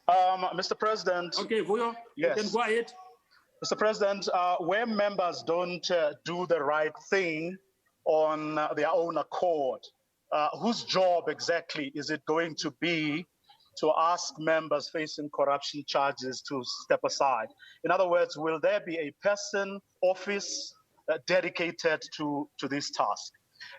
Mr. President. Okay, Vuyo, yes. You can go ahead. Mr. President, where members don't do the right thing on their own accord, whose job exactly is it going to be to ask members facing corruption charges to step aside? In other words, will there be a person, office dedicated to this task?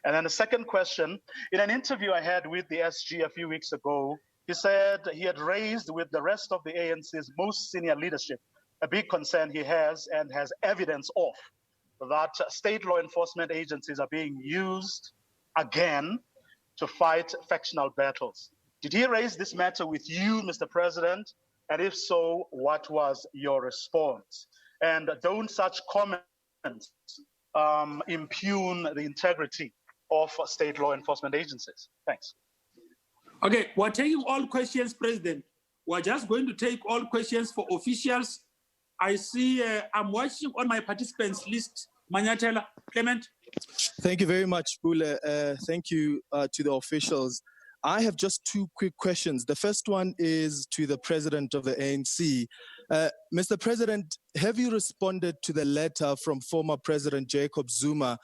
And then the second question, in an interview I had with the SG a few weeks ago, he said he had raised with the rest of the ANC's most senior leadership a big concern he has and has evidence of that state law enforcement agencies are being used again to fight factional battles. Did he raise this matter with you, Mr. President? And if so, what was your response? And don't such comments impugn the integrity of state law enforcement agencies? Thanks. Okay, we're taking all questions, President. We're just going to take all questions for officials. I see I'm watching on my participants list. Manyatela, Clement. Thank you very much, Bule. Thank you to the officials. I have just two quick questions. The first one is to the president of the ANC. Mr. President, have you responded to the letter from former President Jacob Zuma?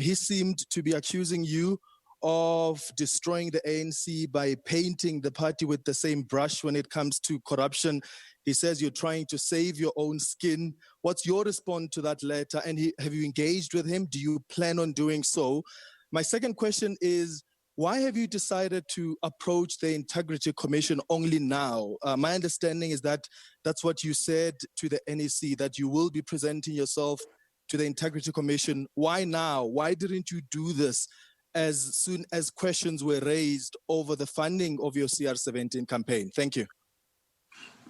He seemed to be accusing you of destroying the ANC by painting the party with the same brush when it comes to corruption. He says you're trying to save your own skin. What's your response to that letter? And have you engaged with him? Do you plan on doing so? My second question is, why have you decided to approach the Integrity Commission only now? My understanding is that that's what you said to the NEC, that you will be presenting yourself to the Integrity Commission. Why now? Why didn't you do this as soon as questions were raised over the funding of your CR17 campaign? Thank you.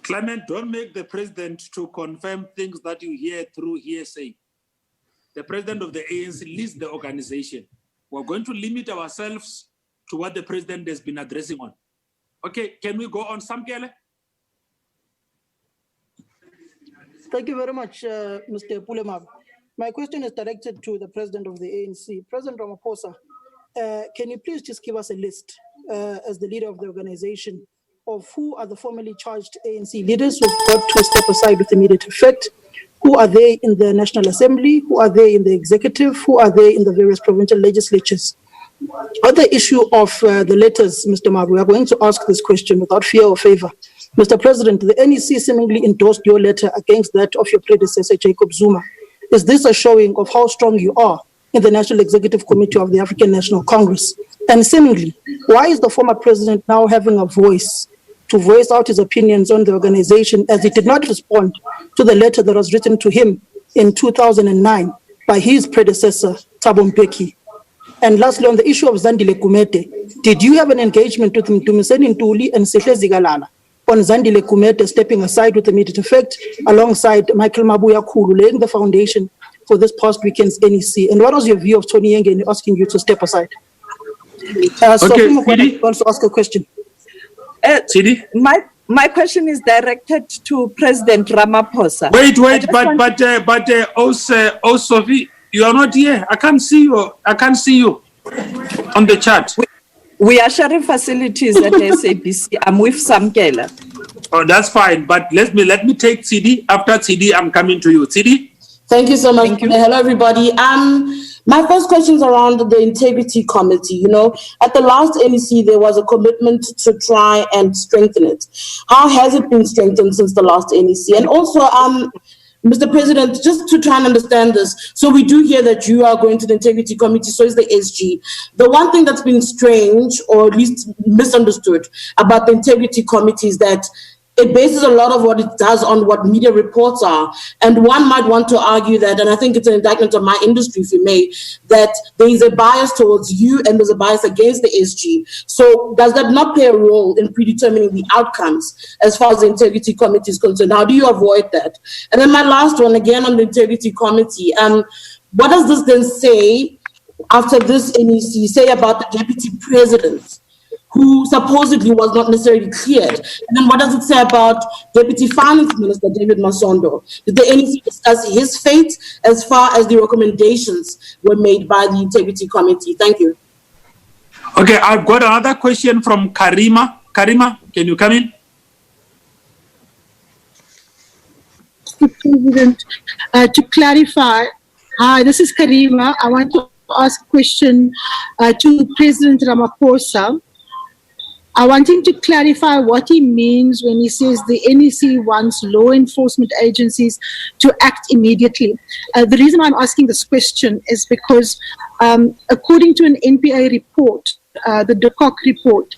Clement, don't make the president to confirm things that you hear through hearsay. The president of the ANC leads the organization. We're going to limit ourselves to what the president has been addressing on. Okay, can we go on, Samkele? Thank you very much, Mr. Pulemab. My question is directed to the president of the ANC. President Ramaphosa, can you please just give us a list as the leader of the organization of who are the formally charged ANC leaders who've got to step aside with immediate effect? Who are they in the National Assembly? Who are they in the executive? Who are they in the various provincial legislatures? On the issue of the letters, Mr. Mabu, we are going to ask this question without fear or favor. Mr. President, the NEC seemingly endorsed your letter against that of your predecessor, Jacob Zuma. Is this a showing of how strong you are in the National Executive Committee of the African National Congress? And seemingly, why is the former president now having a voice to voice out his opinions on the organization, as he did not respond to the letter that was written to him in 2009 by his predecessor, Thabo Mbeki? And lastly, on the issue of Zandile Kumete, did you have an engagement with Mtumiseni Ntuli and Sehle Zigalala on Zandile Kumete stepping aside with immediate effect alongside Michael Mabuya Khulu, laying the foundation for this past weekend's NEC? And what was your view of Tony Yenge asking you to step aside? Okay, I also ask a question. My question is directed to President Ramaphosa. Wait, oh, Sophie, you are not here. I can't see you. I can't see you on the chat. We are sharing facilities at SABC. I'm with Samkela. Oh, that's fine. But let me take CD. After CD, I'm coming to you. CD. Thank you so much. Hello, everybody. My first question is around the Integrity Committee. You know, at the last NEC, there was a commitment to try and strengthen it. How has it been strengthened since the last NEC? And also, Mr. President, just to try and understand this, so we do hear that you are going to the Integrity Committee, so is the SG. The one thing that's been strange, or at least misunderstood, about the Integrity Committee is that it bases a lot of what it does on what media reports are. And one might want to argue that, and I think it's an indictment of my industry, if you may, that there is a bias towards you and there's a bias against the SG. So does that not play a role in predetermining the outcomes as far as the Integrity Committee is concerned? How do you avoid that? And then my last one, again on the Integrity Committee, what does this then say after this NEC, say about the Deputy President, who supposedly was not necessarily cleared? And then what does it say about Deputy Finance Minister David Masondo? Did the NEC discuss his fate as far as the recommendations were made by the Integrity Committee? Thank you. Okay, I've got another question from Karima. Karima, can you come in? the President to clarify. Hi, this is Karima. I want to ask a question to President Ramaphosa. I want him to clarify what he means when he says the NEC wants law enforcement agencies to act immediately. The reason I'm asking this question is because according to an NPA report, the de Kock report,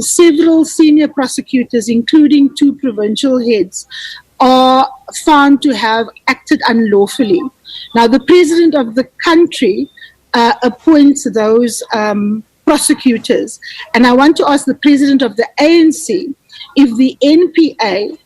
several senior prosecutors, including 2 provincial heads, are found to have acted unlawfully. Now, the president of the country appoints those prosecutors. And I want to ask the president of the ANC if the NPA,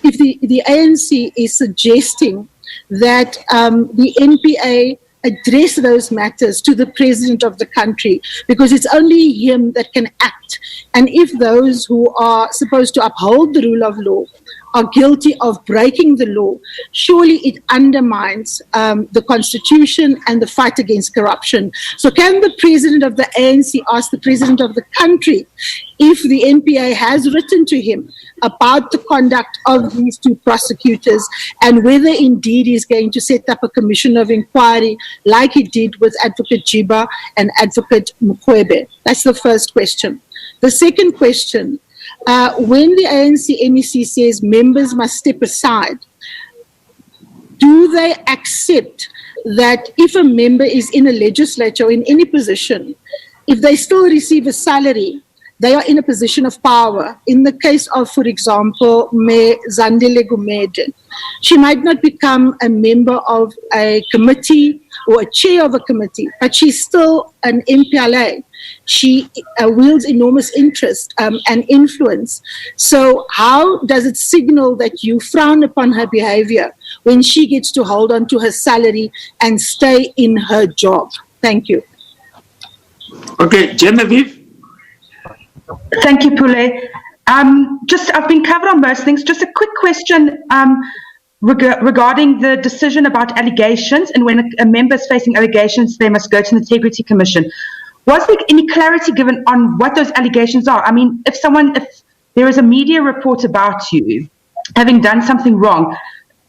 if the ANC is suggesting that the NPA address those matters to the president of the country, because it's only him that can act. And if those who are supposed to uphold the rule of law are guilty of breaking the law, surely it undermines the Constitution and the fight against corruption. So can the president of the ANC ask the president of the country if the NPA has written to him about the conduct of these 2 prosecutors and whether indeed he's going to set up a commission of inquiry like he did with Advocate Jiba and Advocate Mukwebe? That's the first question. The second question, when the ANC NEC says members must step aside, do they accept that if a member is in a legislature or in any position, if they still receive a salary, they are in a position of power? In the case of, for example, Mayor Zandile Gumede, she might not become a member of a committee or a chair of a committee, but she's still an MPLA. She wields enormous interest and influence. So how does it signal that you frown upon her behavior when she gets to hold on to her salary and stay in her job? Thank you. Okay, Genevieve. Thank you, Pule. I've been covered on most things. Just a quick question regarding the decision about allegations, and when a member is facing allegations, they must go to the Integrity Commission. Was there any clarity given on what those allegations are? I mean, if there is a media report about you having done something wrong,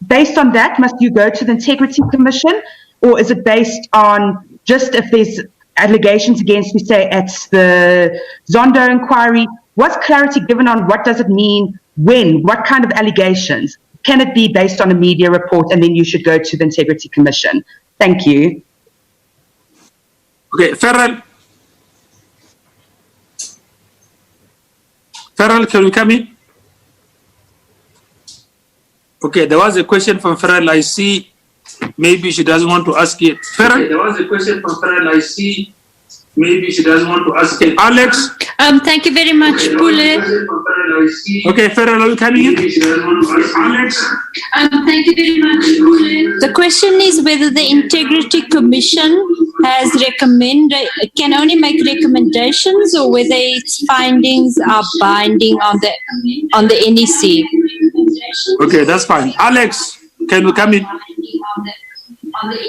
based on that, must you go to the Integrity Commission, or is it based on just if there's allegations against me, say at the Zondo inquiry? What's clarity given on what does it mean, when, what kind of allegations? Can it be based on a media report and then you should go to the Integrity Commission? Thank you. Okay, Farrell, can you come in? Okay, there was a question from Farrell. I see maybe she doesn't want to ask it. Farrell? Okay, there was a question from Farrell. I see maybe she doesn't want to ask it. Alex? Thank you very much, Pule. Okay, Farrell, are you coming in? Alex? Thank you very much, Pule. The question is whether the Integrity Commission has can only make recommendations, or whether its findings are binding on the NEC. Okay, that's fine. Alex, can you come in?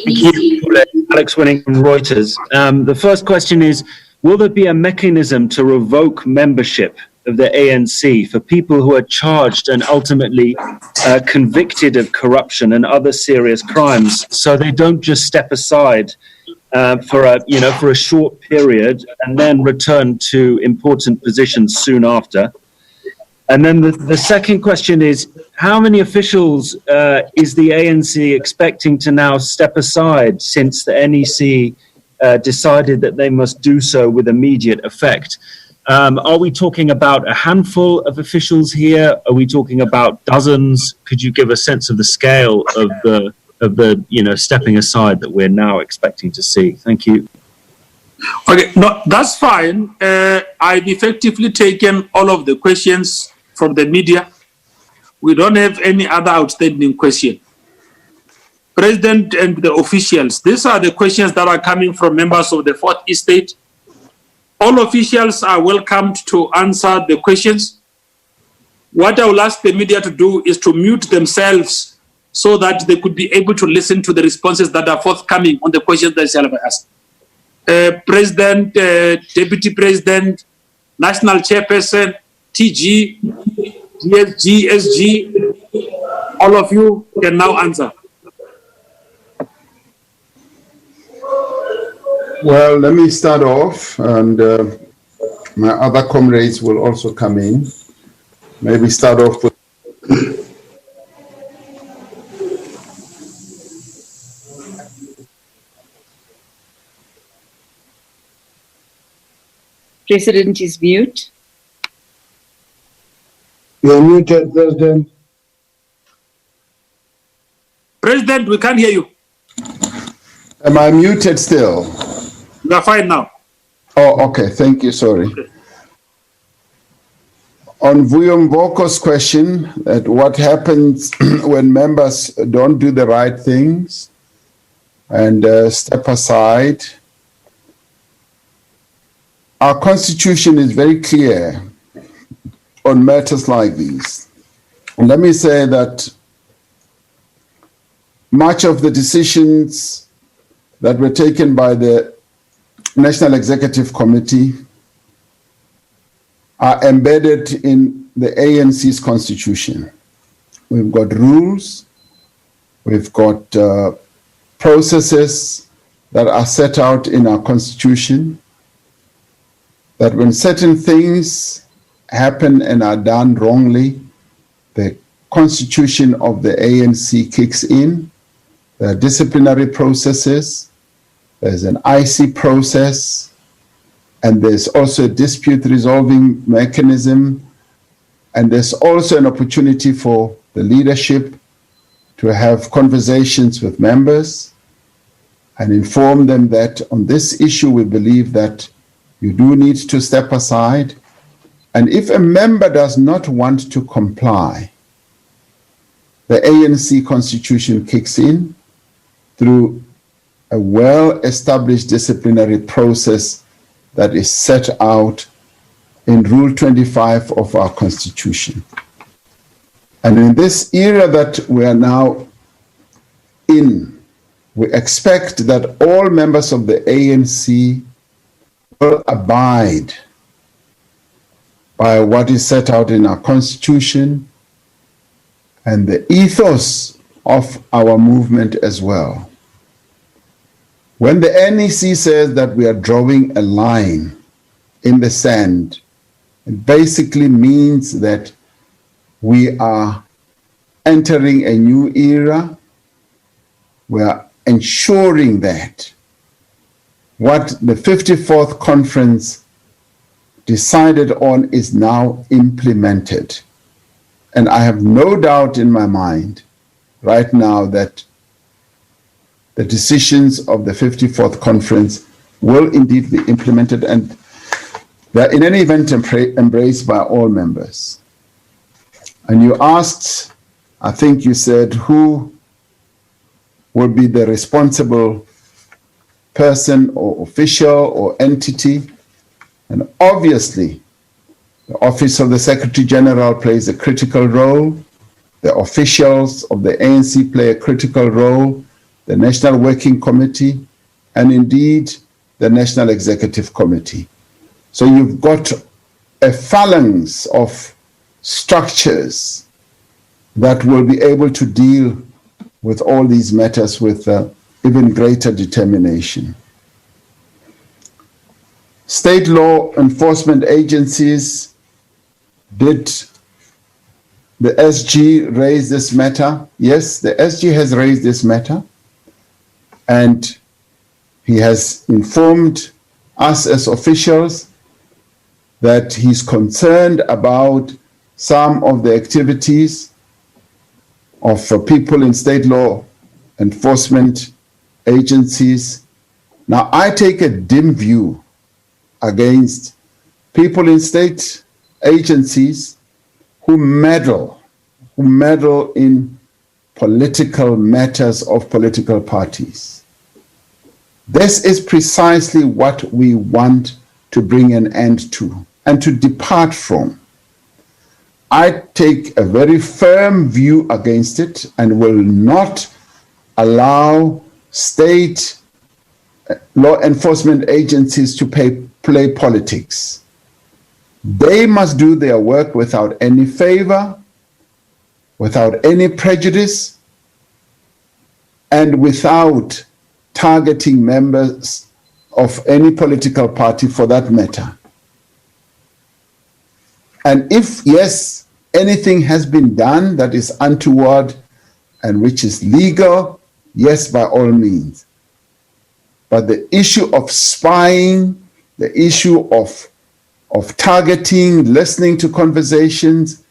Thank you, Alex Winning from Reuters. The first question is, will there be a mechanism to revoke membership of the ANC for people who are charged and ultimately convicted of corruption and other serious crimes, so they don't just step aside for a short period and then return to important positions soon after? And then the second question is, how many officials is the ANC expecting to now step aside since the NEC decided that they must do so with immediate effect? Are we talking about a handful of officials here? Are we talking about dozens? Could you give a sense of the scale of the stepping aside that we're now expecting to see? Thank you. Okay, no, that's fine. I've effectively taken all of the questions from the media. We don't have any other outstanding question. President and the officials, these are the questions that are coming from members of the Fourth Estate. All officials are welcomed to answer the questions. What I will ask the media to do is to mute themselves so that they could be able to listen to the responses that are forthcoming on the questions that shall be asked. President, Deputy President, National Chairperson, TG, DSG, SG, All of you can now answer. Well, let me start off, and my other comrades will also come in. Maybe start off with President is mute. You're muted, President. President, we can't hear you. Am I muted still? You are fine now. Oh, okay. Thank you. Sorry. Okay. On Vuyomvoko's question, that what happens when members don't do the right things and step aside, our constitution is very clear on matters like these. And let me say that much of the decisions that were taken by the National Executive Committee are embedded in the ANC's constitution. We've got rules, we've got processes that are set out in our constitution, that when certain things happen and are done wrongly, the constitution of the ANC kicks in. There are disciplinary processes, there's an IC process, and there's also a dispute resolving mechanism, and there's also an opportunity for the leadership to have conversations with members and inform them that on this issue we believe that you do need to step aside. And if a member does not want to comply, the ANC constitution kicks in through a well-established disciplinary process that is set out in Rule 25 of our Constitution. And in this era that we are now in, we expect that all members of the ANC will abide by what is set out in our Constitution and the ethos of our movement as well. When the NEC says that we are drawing a line in the sand, it basically means that we are entering a new era. We are ensuring that what the 54th conference decided on is now implemented. And I have no doubt in my mind right now that the decisions of the 54th conference will indeed be implemented, and they're in any event embraced by all members. And you asked, I think you said, who will be the responsible person or official or entity? And obviously, the Office of the Secretary General plays a critical role. The officials of the ANC play a critical role. The National Working Committee, and indeed the National Executive Committee. So you've got a phalanx of structures that will be able to deal with all these matters with even greater determination. State law enforcement agencies, did the SG raise this matter? Yes, the SG has raised this matter. And he has informed us as officials that he's concerned about some of the activities of people in state law enforcement agencies. Now, I take a dim view against people in state agencies who meddle in political matters of political parties. This is precisely what we want to bring an end to and to depart from. I take a very firm view against it and will not allow state law enforcement agencies to play politics. They must do their work without any favor, without any prejudice, and without targeting members of any political party for that matter. And if, yes, anything has been done that is untoward and which is legal, yes, by all means. But the issue of spying, the issue of targeting, listening to conversations,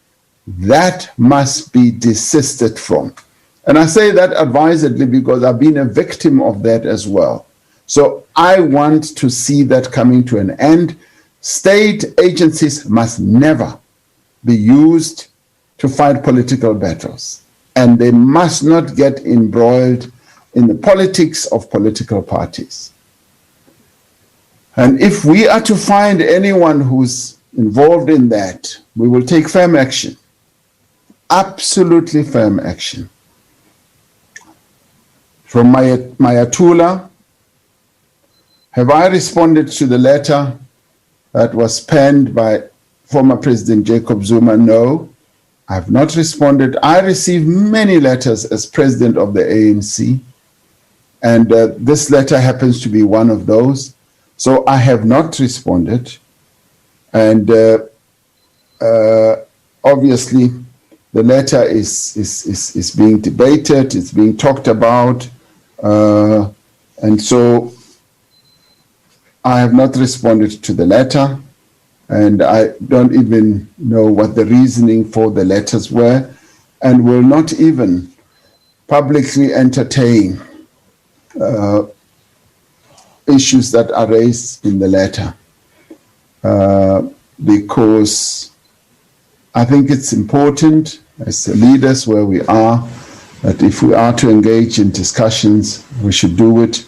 that must be desisted from. And I say that advisedly because I've been a victim of that as well. So I want to see that coming to an end. State agencies must never be used to fight political battles, and they must not get embroiled in the politics of political parties. And if we are to find anyone who's involved in that, we will take firm action, absolutely firm action. From Mayatula, have I responded to the letter that was penned by former President Jacob Zuma? No, I have not responded. I received many letters as president of the ANC, and this letter happens to be one of those. So I have not responded, and obviously the letter is being debated, it's being talked about, and so I have not responded to the letter, and I don't even know what the reasoning for the letters were, and will not even publicly entertain issues that are raised in the letter, because I think it's important as leaders where we are, that if we are to engage in discussions, we should do it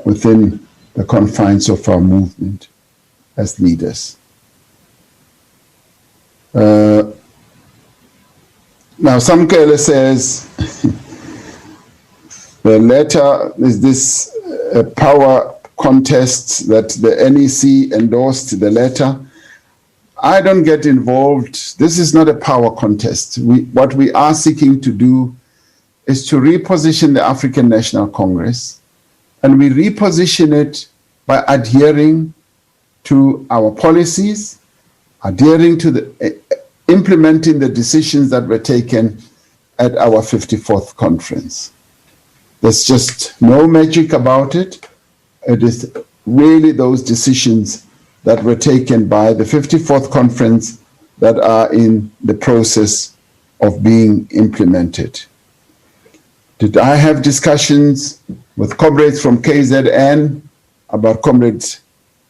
within the confines of our movement as leaders. Now, Samkele says, the letter is this power contest that the NEC endorsed the letter. I don't get involved. This is not a power contest. What we are seeking to do is to reposition the African National Congress, and we reposition it by adhering to our policies, adhering to the implementing the decisions that were taken at our 54th conference. There's just no magic about it. It is really those decisions that were taken by the 54th conference that are in the process of being implemented. Did I have discussions with comrades from KZN about comrades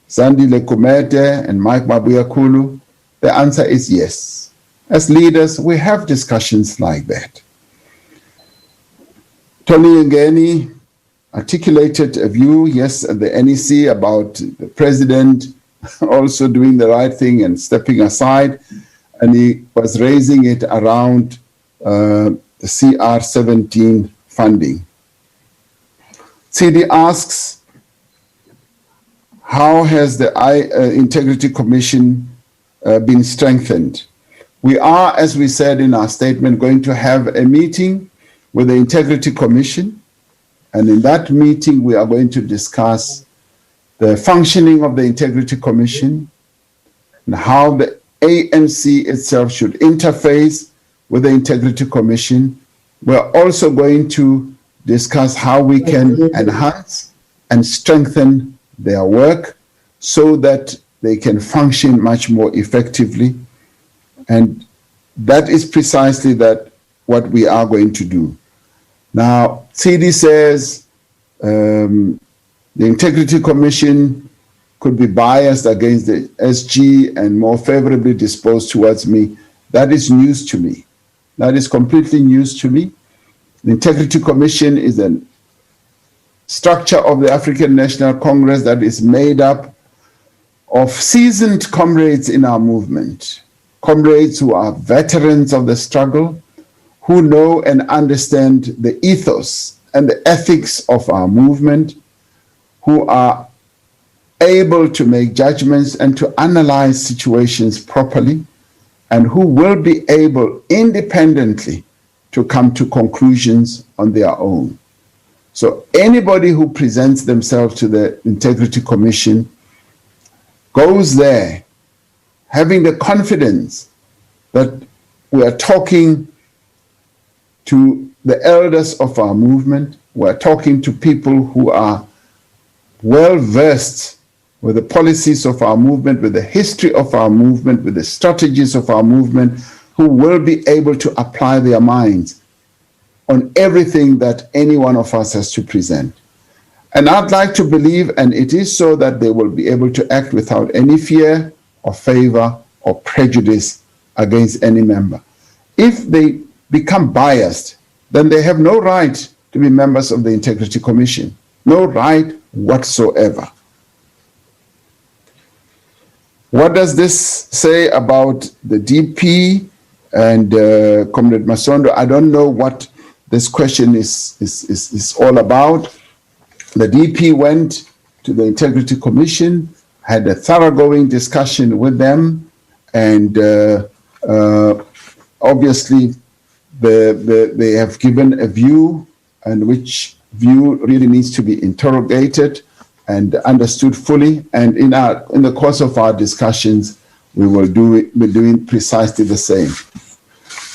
Zandile Kumete and Mike Mabuyakulu? The answer is yes. As leaders, we have discussions like that. Tony Ngeni articulated a view, yes, at the NEC about the president also doing the right thing and stepping aside, and he was raising it around the CR17 funding. CD asks, how has the Integrity Commission been strengthened? We are, as we said in our statement, going to have a meeting with the Integrity Commission, and in that meeting we are going to discuss the functioning of the Integrity Commission and how the ANC itself should interface with the Integrity Commission. We're also going to discuss how we can enhance and strengthen their work so that they can function much more effectively. And that is precisely what we are going to do. Now, CD says the Integrity Commission could be biased against the SG and more favorably disposed towards me. That is news to me. That is completely news to me. The Integrity Commission is a structure of the African National Congress that is made up of seasoned comrades in our movement, comrades who are veterans of the struggle, who know and understand the ethos and the ethics of our movement, who are able to make judgments and to analyze situations properly, and who will be able independently to come to conclusions on their own. So anybody who presents themselves to the Integrity Commission goes there having the confidence that we are talking to the elders of our movement, we are talking to people who are well versed with the policies of our movement, with the history of our movement, with the strategies of our movement, who will be able to apply their minds on everything that any one of us has to present. And I'd like to believe, and it is so, that they will be able to act without any fear or favor or prejudice against any member. If they become biased, then they have no right to be members of the Integrity Commission, no right whatsoever. What does this say about the DP and Comrade Masondo? I don't know what this question is all about. The DP went to the Integrity Commission, had a thoroughgoing discussion with them, and obviously they have given a view, and which view really needs to be interrogated and understood fully. And in the course of our discussions, we will be doing precisely the same.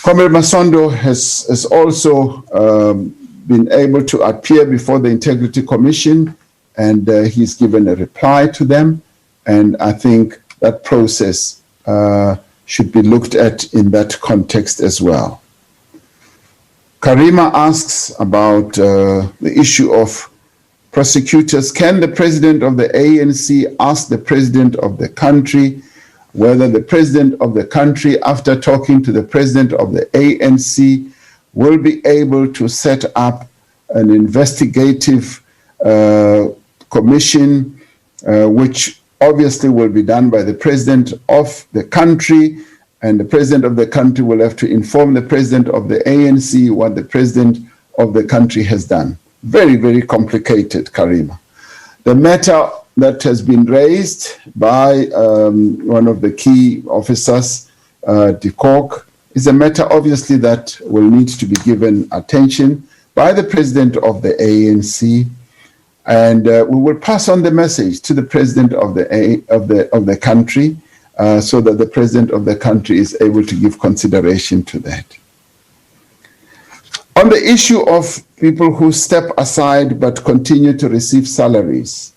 Comrade Masondo has also been able to appear before the Integrity Commission, and he's given a reply to them. And I think that process should be looked at in that context as well. Karima asks about the issue of prosecutors. Can the president of the ANC ask the president of the country whether the president of the country, after talking to the president of the ANC, will be able to set up an investigative commission, which obviously will be done by the president of the country, and the president of the country will have to inform the president of the ANC what the president of the country has done. Very, very complicated, Karima. The matter that has been raised by one of the key officers, de Kock, is a matter obviously that will need to be given attention by the president of the ANC, and we will pass on the message to the president of the country, so that the president of the country is able to give consideration to that. On the issue of people who step aside but continue to receive salaries,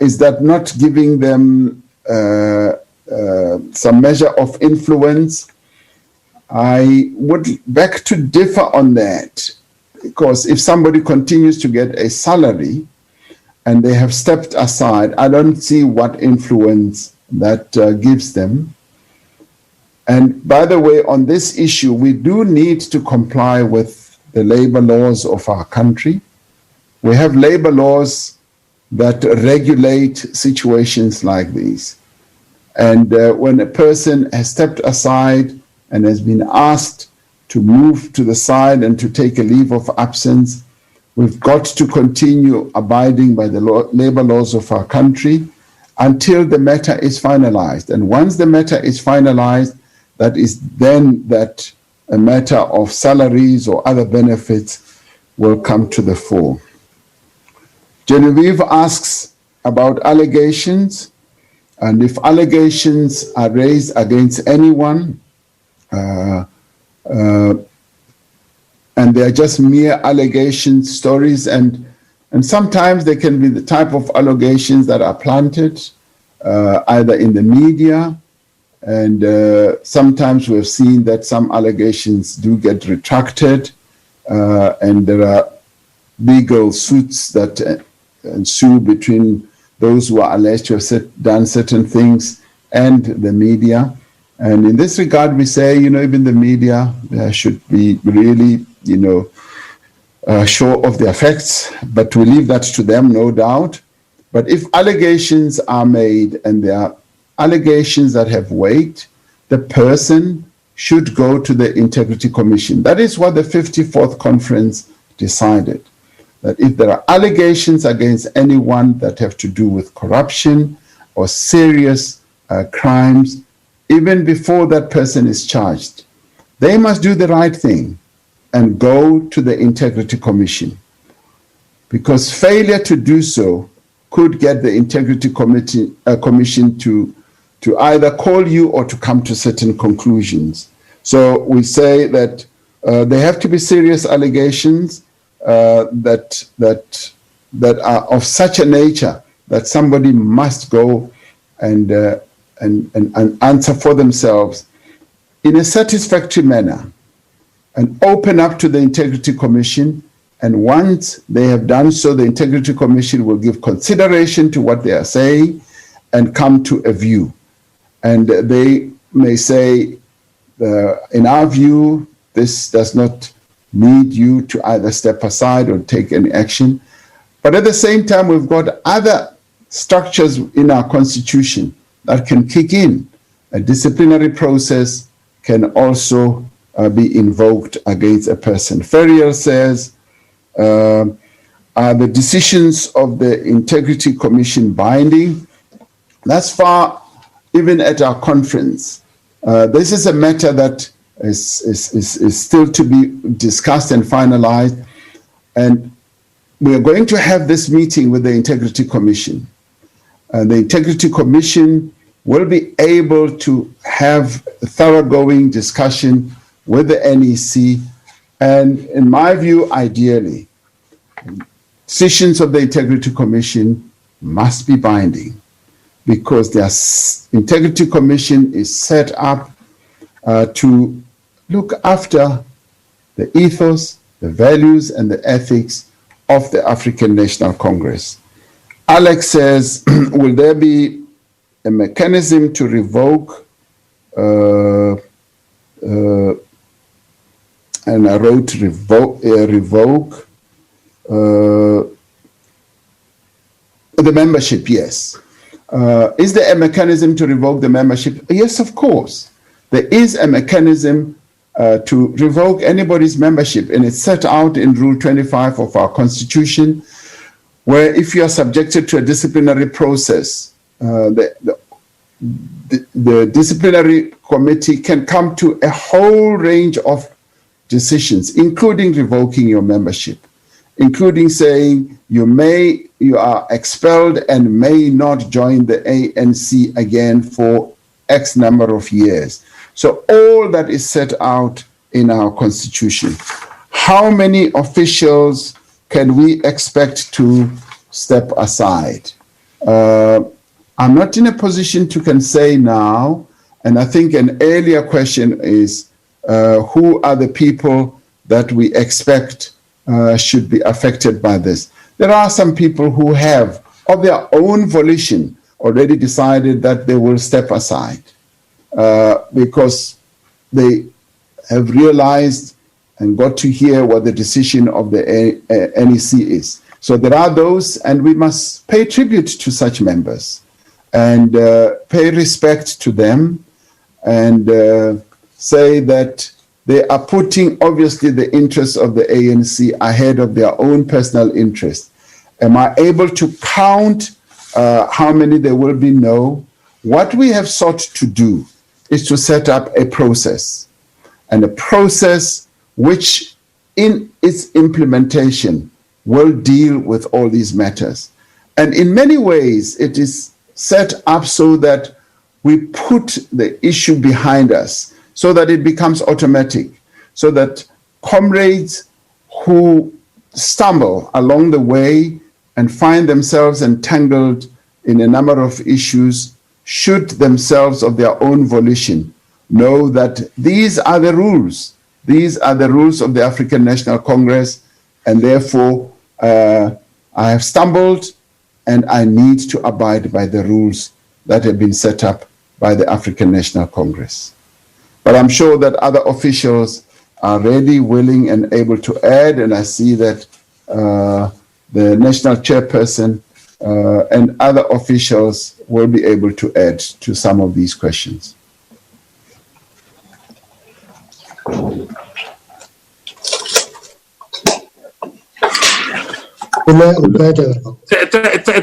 is that not giving them some measure of influence? I would beg to differ on that, because if somebody continues to get a salary and they have stepped aside, I don't see what influence that gives them. And by the way, on this issue, we do need to comply with the labor laws of our country. We have labor laws that regulate situations like these. And when a person has stepped aside and has been asked to move to the side and to take a leave of absence, we've got to continue abiding by the labor laws of our country until the matter is finalized. And once the matter is finalized, that is then that a matter of salaries or other benefits will come to the fore. Genevieve asks about allegations, and if allegations are raised against anyone, and they are just mere allegations, stories, and sometimes they can be the type of allegations that are planted either in the media, and sometimes we've seen that some allegations do get retracted, and there are legal suits that ensue between those who are alleged to have done certain things and the media. And in this regard, we say, even the media should be really, sure of their facts, but we leave that to them, no doubt. But if allegations are made and there are allegations that have weight, the person should go to the Integrity Commission. That is what the 54th conference decided, that if there are allegations against anyone that have to do with corruption or serious crimes, even before that person is charged, they must do the right thing and go to the Integrity Commission, because failure to do so could get the Integrity Commission to either call you or to come to certain conclusions. So we say that there have to be serious allegations that are of such a nature that somebody must go and answer for themselves in a satisfactory manner and open up to the Integrity Commission. And once they have done so, the Integrity Commission will give consideration to what they are saying and come to a view. And they may say, in our view, this does not need you to either step aside or take any action. But at the same time, we've got other structures in our constitution that can kick in. A disciplinary process can also be invoked against a person. Ferrier says, are the decisions of the Integrity Commission binding? Thus far, even at our conference, this is a matter that is still to be discussed and finalized. And we are going to have this meeting with the Integrity Commission. The Integrity Commission will be able to have a thoroughgoing discussion with the NEC. And in my view, ideally, decisions of the Integrity Commission must be binding, because the Integrity Commission is set up to look after the ethos, the values, and the ethics of the African National Congress. Alex says, will there be a mechanism to revoke, and I wrote revoke the membership? Yes. Is there a mechanism to revoke the membership? Yes, of course. There is a mechanism to revoke anybody's membership, and it's set out in Rule 25 of our Constitution, where if you are subjected to a disciplinary process, the disciplinary committee can come to a whole range of decisions, including revoking your membership, including saying you are expelled and may not join the ANC again for X number of years. So all that is set out in our Constitution. How many officials can we expect to step aside? I'm not in a position to can say now, and I think an earlier question is, who are the people that we expect should be affected by this? There are some people who have, of their own volition, already decided that they will step aside because they have realized and got to hear what the decision of the NEC is. So there are those, and we must pay tribute to such members and pay respect to them, and say that they are putting, obviously, the interests of the ANC ahead of their own personal interest. Am I able to count how many there will be? No. What we have sought to do is to set up a process, and a process which in its implementation will deal with all these matters. And in many ways, it is set up so that we put the issue behind us, so that it becomes automatic, so that comrades who stumble along the way and find themselves entangled in a number of issues should themselves, of their own volition, know that these are the rules. These are the rules of the African National Congress, and therefore I have stumbled and I need to abide by the rules that have been set up by the African National Congress. But I'm sure that other officials are ready, willing, and able to add, and I see that the national chairperson and other officials will be able to add to some of these questions.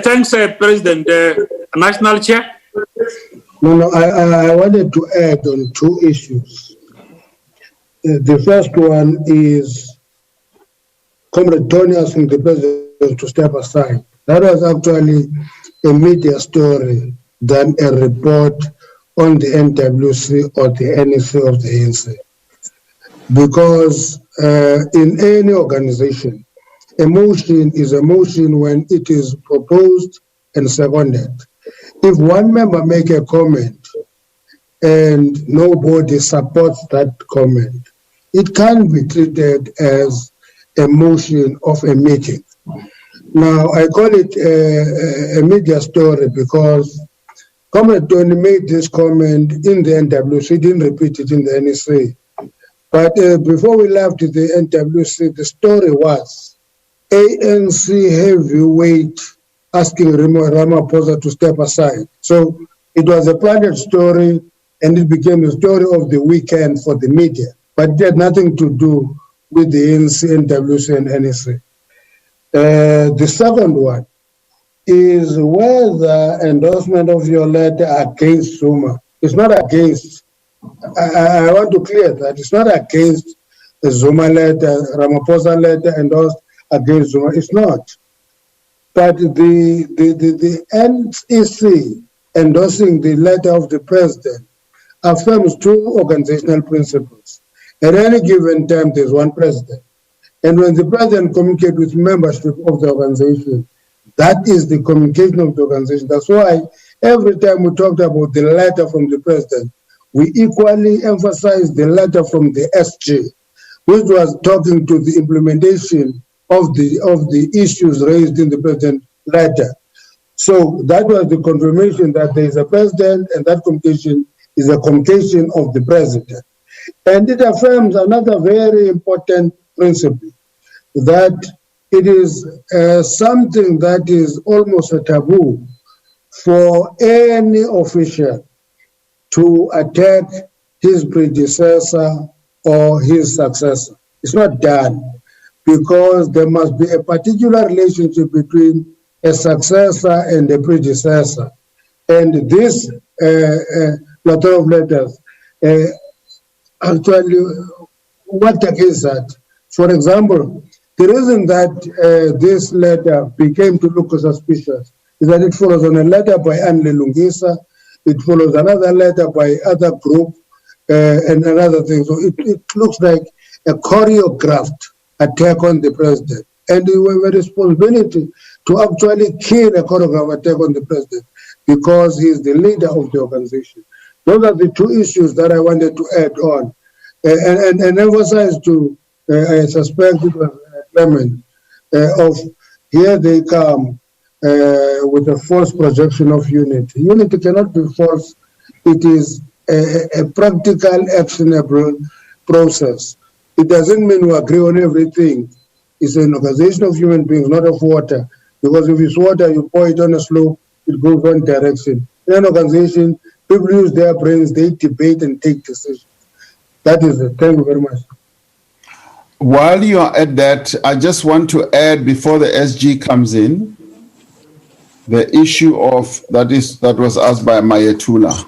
Thanks, President. National Chair. No, I wanted to add on two issues. The first one is Comrade Tony asking the president to step aside. That was actually a media story than a report on the NWC or the NEC of the ANC. Because in any organization, a motion is a motion when it is proposed and seconded. If one member make a comment and nobody supports that comment, it can be treated as a motion of a meeting. Now, I call it a media story because Comrade Tony made this comment in the NWC, didn't repeat it in the NEC. But before we left the NWC, the story was ANC heavyweight asking Ramaphosa to step aside. So it was a planned story and it became the story of the weekend for the media. But it had nothing to do with the ANC, NWC, and NEC. The second one is whether endorsement of your letter against Zuma. It's not against. I want to clear that it's not against the Zuma letter, Ramaphosa letter endorsed against Zuma. It's not. But the NEC endorsing the letter of the president affirms two organizational principles. At any given time, there's one president. And when the president communicates with membership of the organization, that is the communication of the organization. That's why every time we talked about the letter from the president, we equally emphasize the letter from the SG, which was talking to the implementation of the issues raised in the president's letter. So that was the confirmation that there is a president and that communication is a communication of the president. And it affirms another very important principle, that it is something that is almost a taboo for any official to attack his predecessor or his successor. It's not done because there must be a particular relationship between a successor and a predecessor. And this letter of letters actually what against that. For example, the reason that this letter became to look suspicious is that it follows on a letter by Anne Lungisa, it follows another letter by other group, and another thing. So it looks like a choreographed attack on the president. And we have a responsibility to actually kill a choreographed attack on the president because he is the leader of the organization. Those are the two issues that I wanted to add on. And emphasize to, I suspect it was Clement, of here they come with a false projection of unity. Unity cannot be false. It is a practical, actionable process. It doesn't mean we agree on everything. It's an organization of human beings, not of water. Because if it's water, you pour it on a slope, it goes one direction. In an organization, people use their brains, they debate and take decisions. That is it. Thank you very much. While you are at that, I just want to add before the SG comes in, the issue of that was asked by Mayetula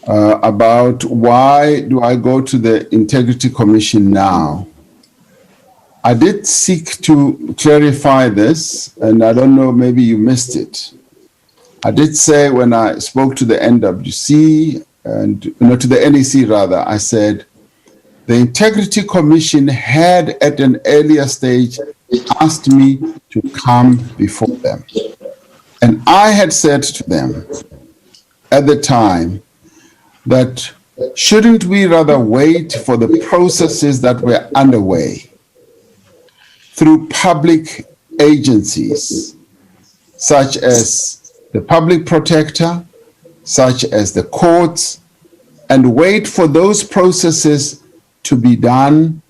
about why do I go to the Integrity Commission now? I did seek to clarify this, and I don't know, maybe you missed it. I did say when I spoke to the NWC, and to the NEC rather, I said, the Integrity Commission had at an earlier stage asked me to come before them. And I had said to them at the time that shouldn't we rather wait for the processes that were underway through public agencies, such as the Public Protector, such as the courts, and wait for those processes to be done,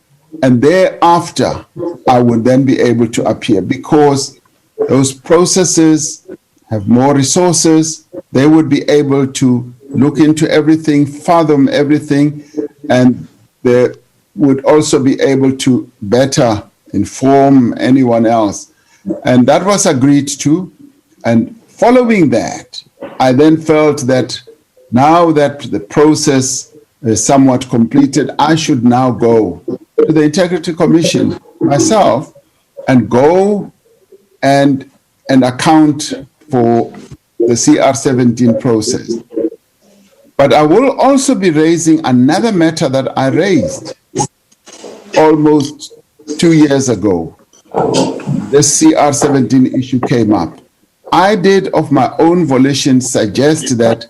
and thereafter I would then be able to appear, because those processes have more resources. They would be able to look into everything, fathom everything, and they would also be able to better inform anyone else. And that was agreed to. And following that, I then felt that now that the process is somewhat completed, I should now go to the Integrity Commission myself and go and account for the CR17 process. But I will also be raising another matter that I raised almost 2 years ago. This CR17 issue came up. I did, of my own volition, suggest that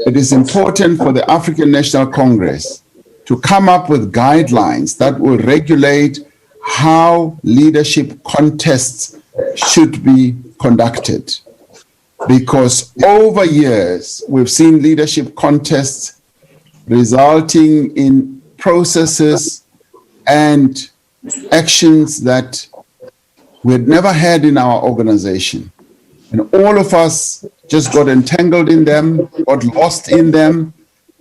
it is important for the African National Congress to come up with guidelines that will regulate how leadership contests should be conducted. Because over years, we've seen leadership contests resulting in processes and actions that we had never had in our organization. And all of us just got entangled in them, got lost in them,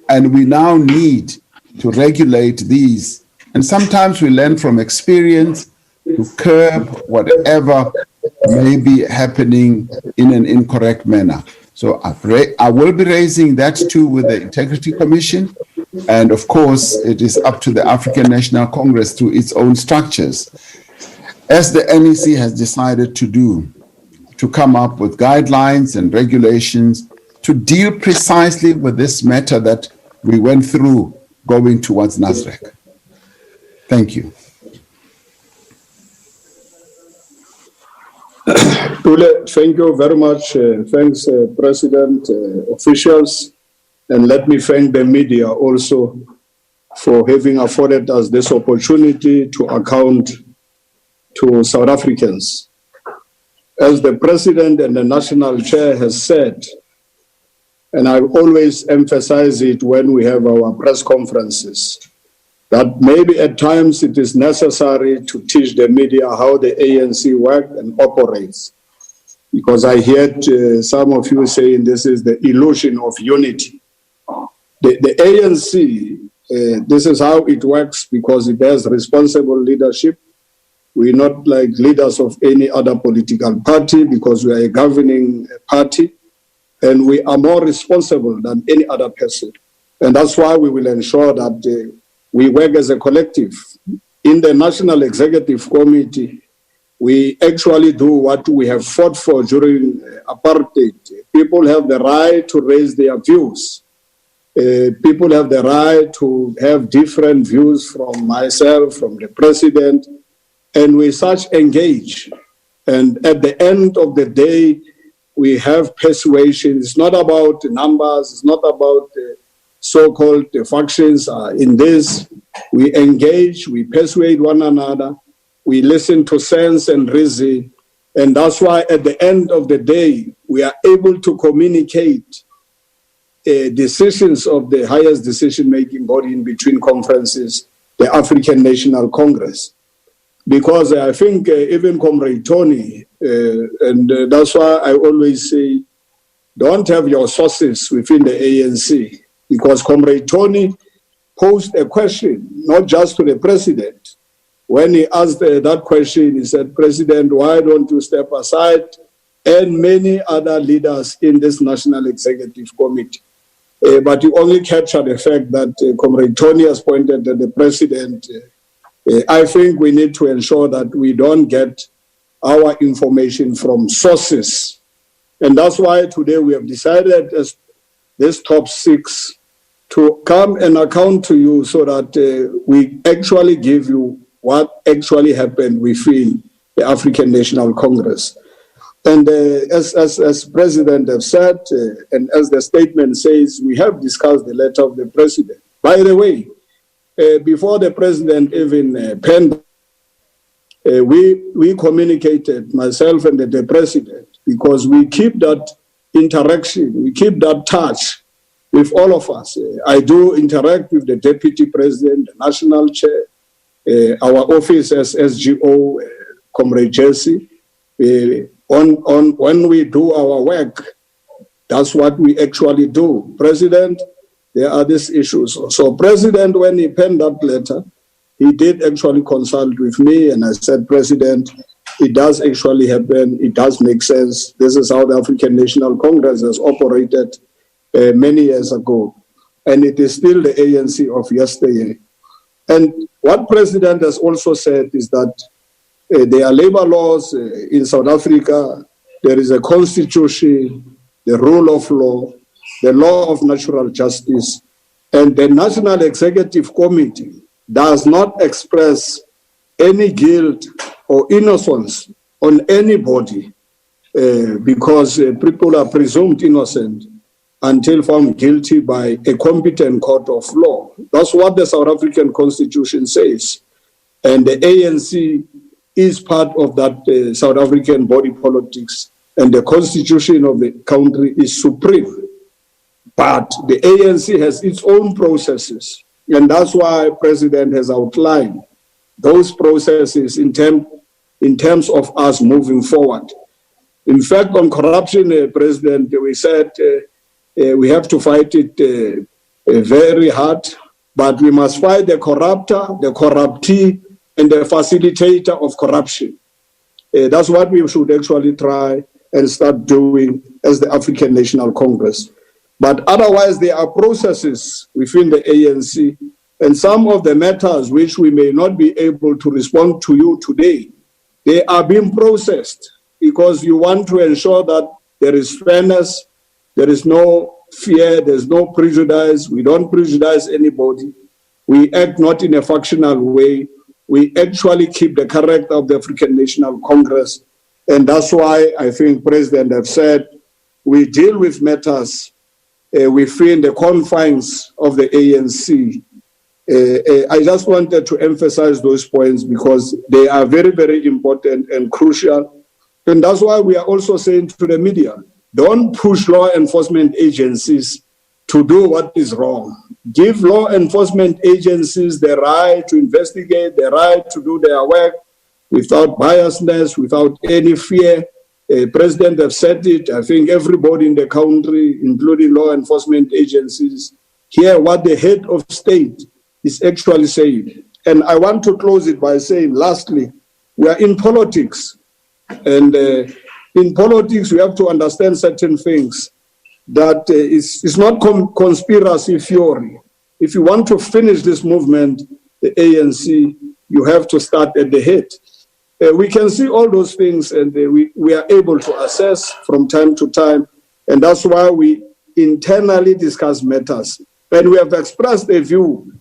and we now need to regulate these. And sometimes we learn from experience to curb whatever may be happening in an incorrect manner. So I will be raising that too with the Integrity Commission. And of course, it is up to the African National Congress through its own structures, as the NEC has decided to do, to come up with guidelines and regulations to deal precisely with this matter that we went through going towards NASREC. Thank you. Pule, thank you very much. Thanks, President, officials, and let me thank the media also for having afforded us this opportunity to account to South Africans. As the President and the National Chair has said, and I always emphasize it when we have our press conferences, that maybe at times it is necessary to teach the media how the ANC works and operates. Because I heard some of you saying this is the illusion of unity. The ANC, this is how it works because it has responsible leadership. We're not like leaders of any other political party because we are a governing party, and we are more responsible than any other person. And that's why we will ensure that we work as a collective. In the National Executive Committee, we actually do what we have fought for during apartheid. People have the right to raise their views. People have the right to have different views from myself, from the President, and we such engage. And at the end of the day, we have persuasion. It's not about numbers. It's not about so-called factions in this. We engage, we persuade one another, we listen to sense and reason, and that's why at the end of the day, we are able to communicate decisions of the highest decision-making body in between conferences, the African National Congress. Because I think even Comrade Tony, and that's why I always say, don't have your sources within the ANC, because Comrade Tony posed a question, not just to the President. When he asked that question, he said, President, why don't you step aside? And many other leaders in this National Executive Committee. But you only capture the fact that Comrade Tony has pointed at the President. I think we need to ensure that we don't get our information from sources. And that's why today we have decided as this top 6 to come and account to you so that we actually give you what actually happened within the African National Congress. And as President has said, and as the statement says, we have discussed the letter of the President. By the way, before the President even penned, we communicated, myself and the President, because we keep that interaction, we keep that touch with all of us. I do interact with the Deputy President, the National Chair, our office as SGO, Comrade Jesse. When we do our work, that's what we actually do. President, there are these issues. So President, when he penned that letter, he did actually consult with me, and I said, President, it does actually happen. It does make sense. This is how the African National Congress has operated. many years ago. And it is still the ANC of yesteryear. And what President has also said is that there are labor laws in South Africa, there is a constitution, the rule of law, the law of natural justice, and the National Executive Committee does not express any guilt or innocence on anybody because people are presumed innocent until found guilty by a competent court of law. That's what the South African Constitution says. And the ANC is part of that South African body politics, and the constitution of the country is supreme. But the ANC has its own processes, and that's why the President has outlined those processes in terms of us moving forward. In fact, on corruption, President, we said we have to fight it very hard, but we must fight the corrupter, the corruptee, and the facilitator of corruption. That's what we should actually try and start doing as the African National Congress. But otherwise, there are processes within the ANC, and some of the matters which we may not be able to respond to you today, they are being processed because you want to ensure that there is fairness, there is no fear, there's no prejudice. We don't prejudice anybody. We act not in a factional way. We actually keep the character of the African National Congress. And that's why I think President have said we deal with matters within the confines of the ANC. I just wanted to emphasize those points because they are very, very important and crucial. And that's why we are also saying to the media, don't push law enforcement agencies to do what is wrong. Give law enforcement agencies the right to investigate, the right to do their work without biasness, without any fear. President have said it. I think everybody in the country, including law enforcement agencies, hear what the head of state is actually saying. And I want to close it by saying, lastly, we are in politics. And in politics, we have to understand certain things. That it's not conspiracy theory. If you want to finish this movement, the ANC, you have to start at the head. We can see all those things, and we are able to assess from time to time, and that's why we internally discuss matters. And we have expressed a view,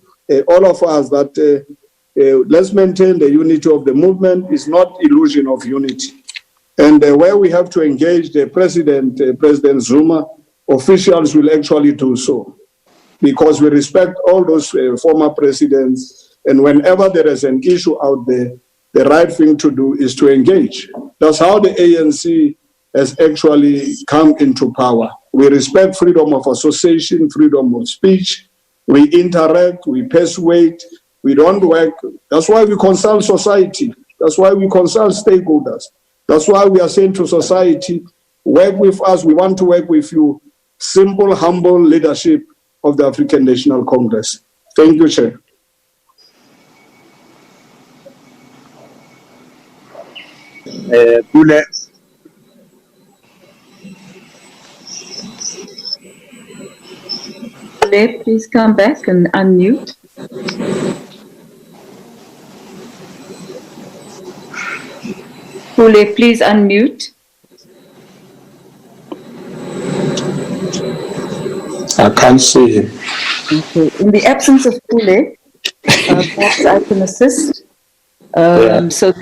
all of us, that let's maintain the unity of the movement. It's not illusion of unity. And where we have to engage the President, President Zuma, officials will actually do so, because we respect all those former presidents, and whenever there is an issue out there, the right thing to do is to engage. That's how the ANC has actually come into power. We respect freedom of association, freedom of speech, we interact, we persuade, we don't work. That's why we consult society. That's why we consult stakeholders. That's why we are saying to society, work with us, we want to work with you. Simple, humble leadership of the African National Congress. Thank you, Chair. Pule. Please come back and unmute. Pule, please unmute. I can't see him. Okay. In the absence of Pule, perhaps I can assist. So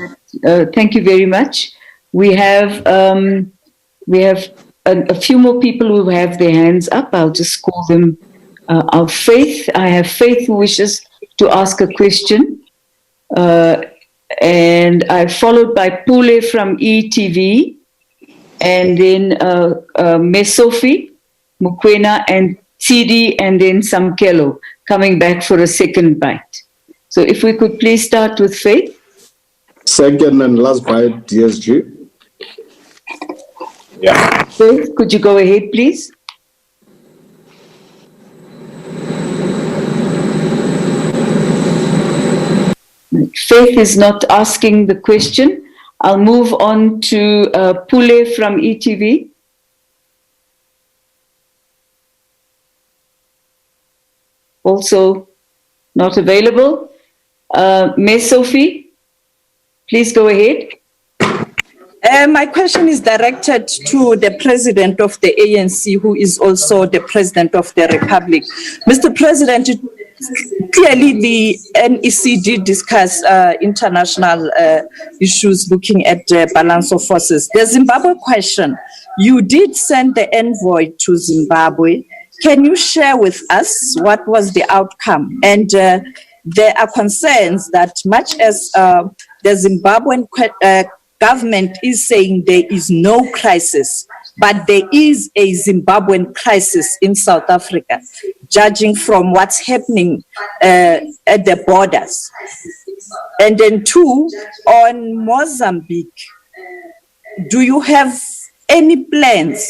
thank you very much. We have a few more people who have their hands up. I'll just call them. Our Faith. I have Faith who wishes to ask a question, and I followed by Pule from ETV, and then Mesofi, Mukwena, and Tsidi, and then Samkelo coming back for a second bite. So if we could please start with Faith. Second and last bite, DSG. Yeah. Faith, could you go ahead, please? Faith is not asking the question. I'll move on to Pule from ETV. also not available. Ms. Sophie, please go ahead. My question is directed to the President of the ANC, who is also the President of the Republic. Mr. President, clearly the NEC did discuss international issues looking at the balance of forces. The Zimbabwe question, you did send the envoy to Zimbabwe. Can you share with us what was the outcome? And there are concerns that much as the Zimbabwean government is saying there is no crisis, but there is a Zimbabwean crisis in South Africa, judging from what's happening at the borders. And then two, on Mozambique, do you have any plans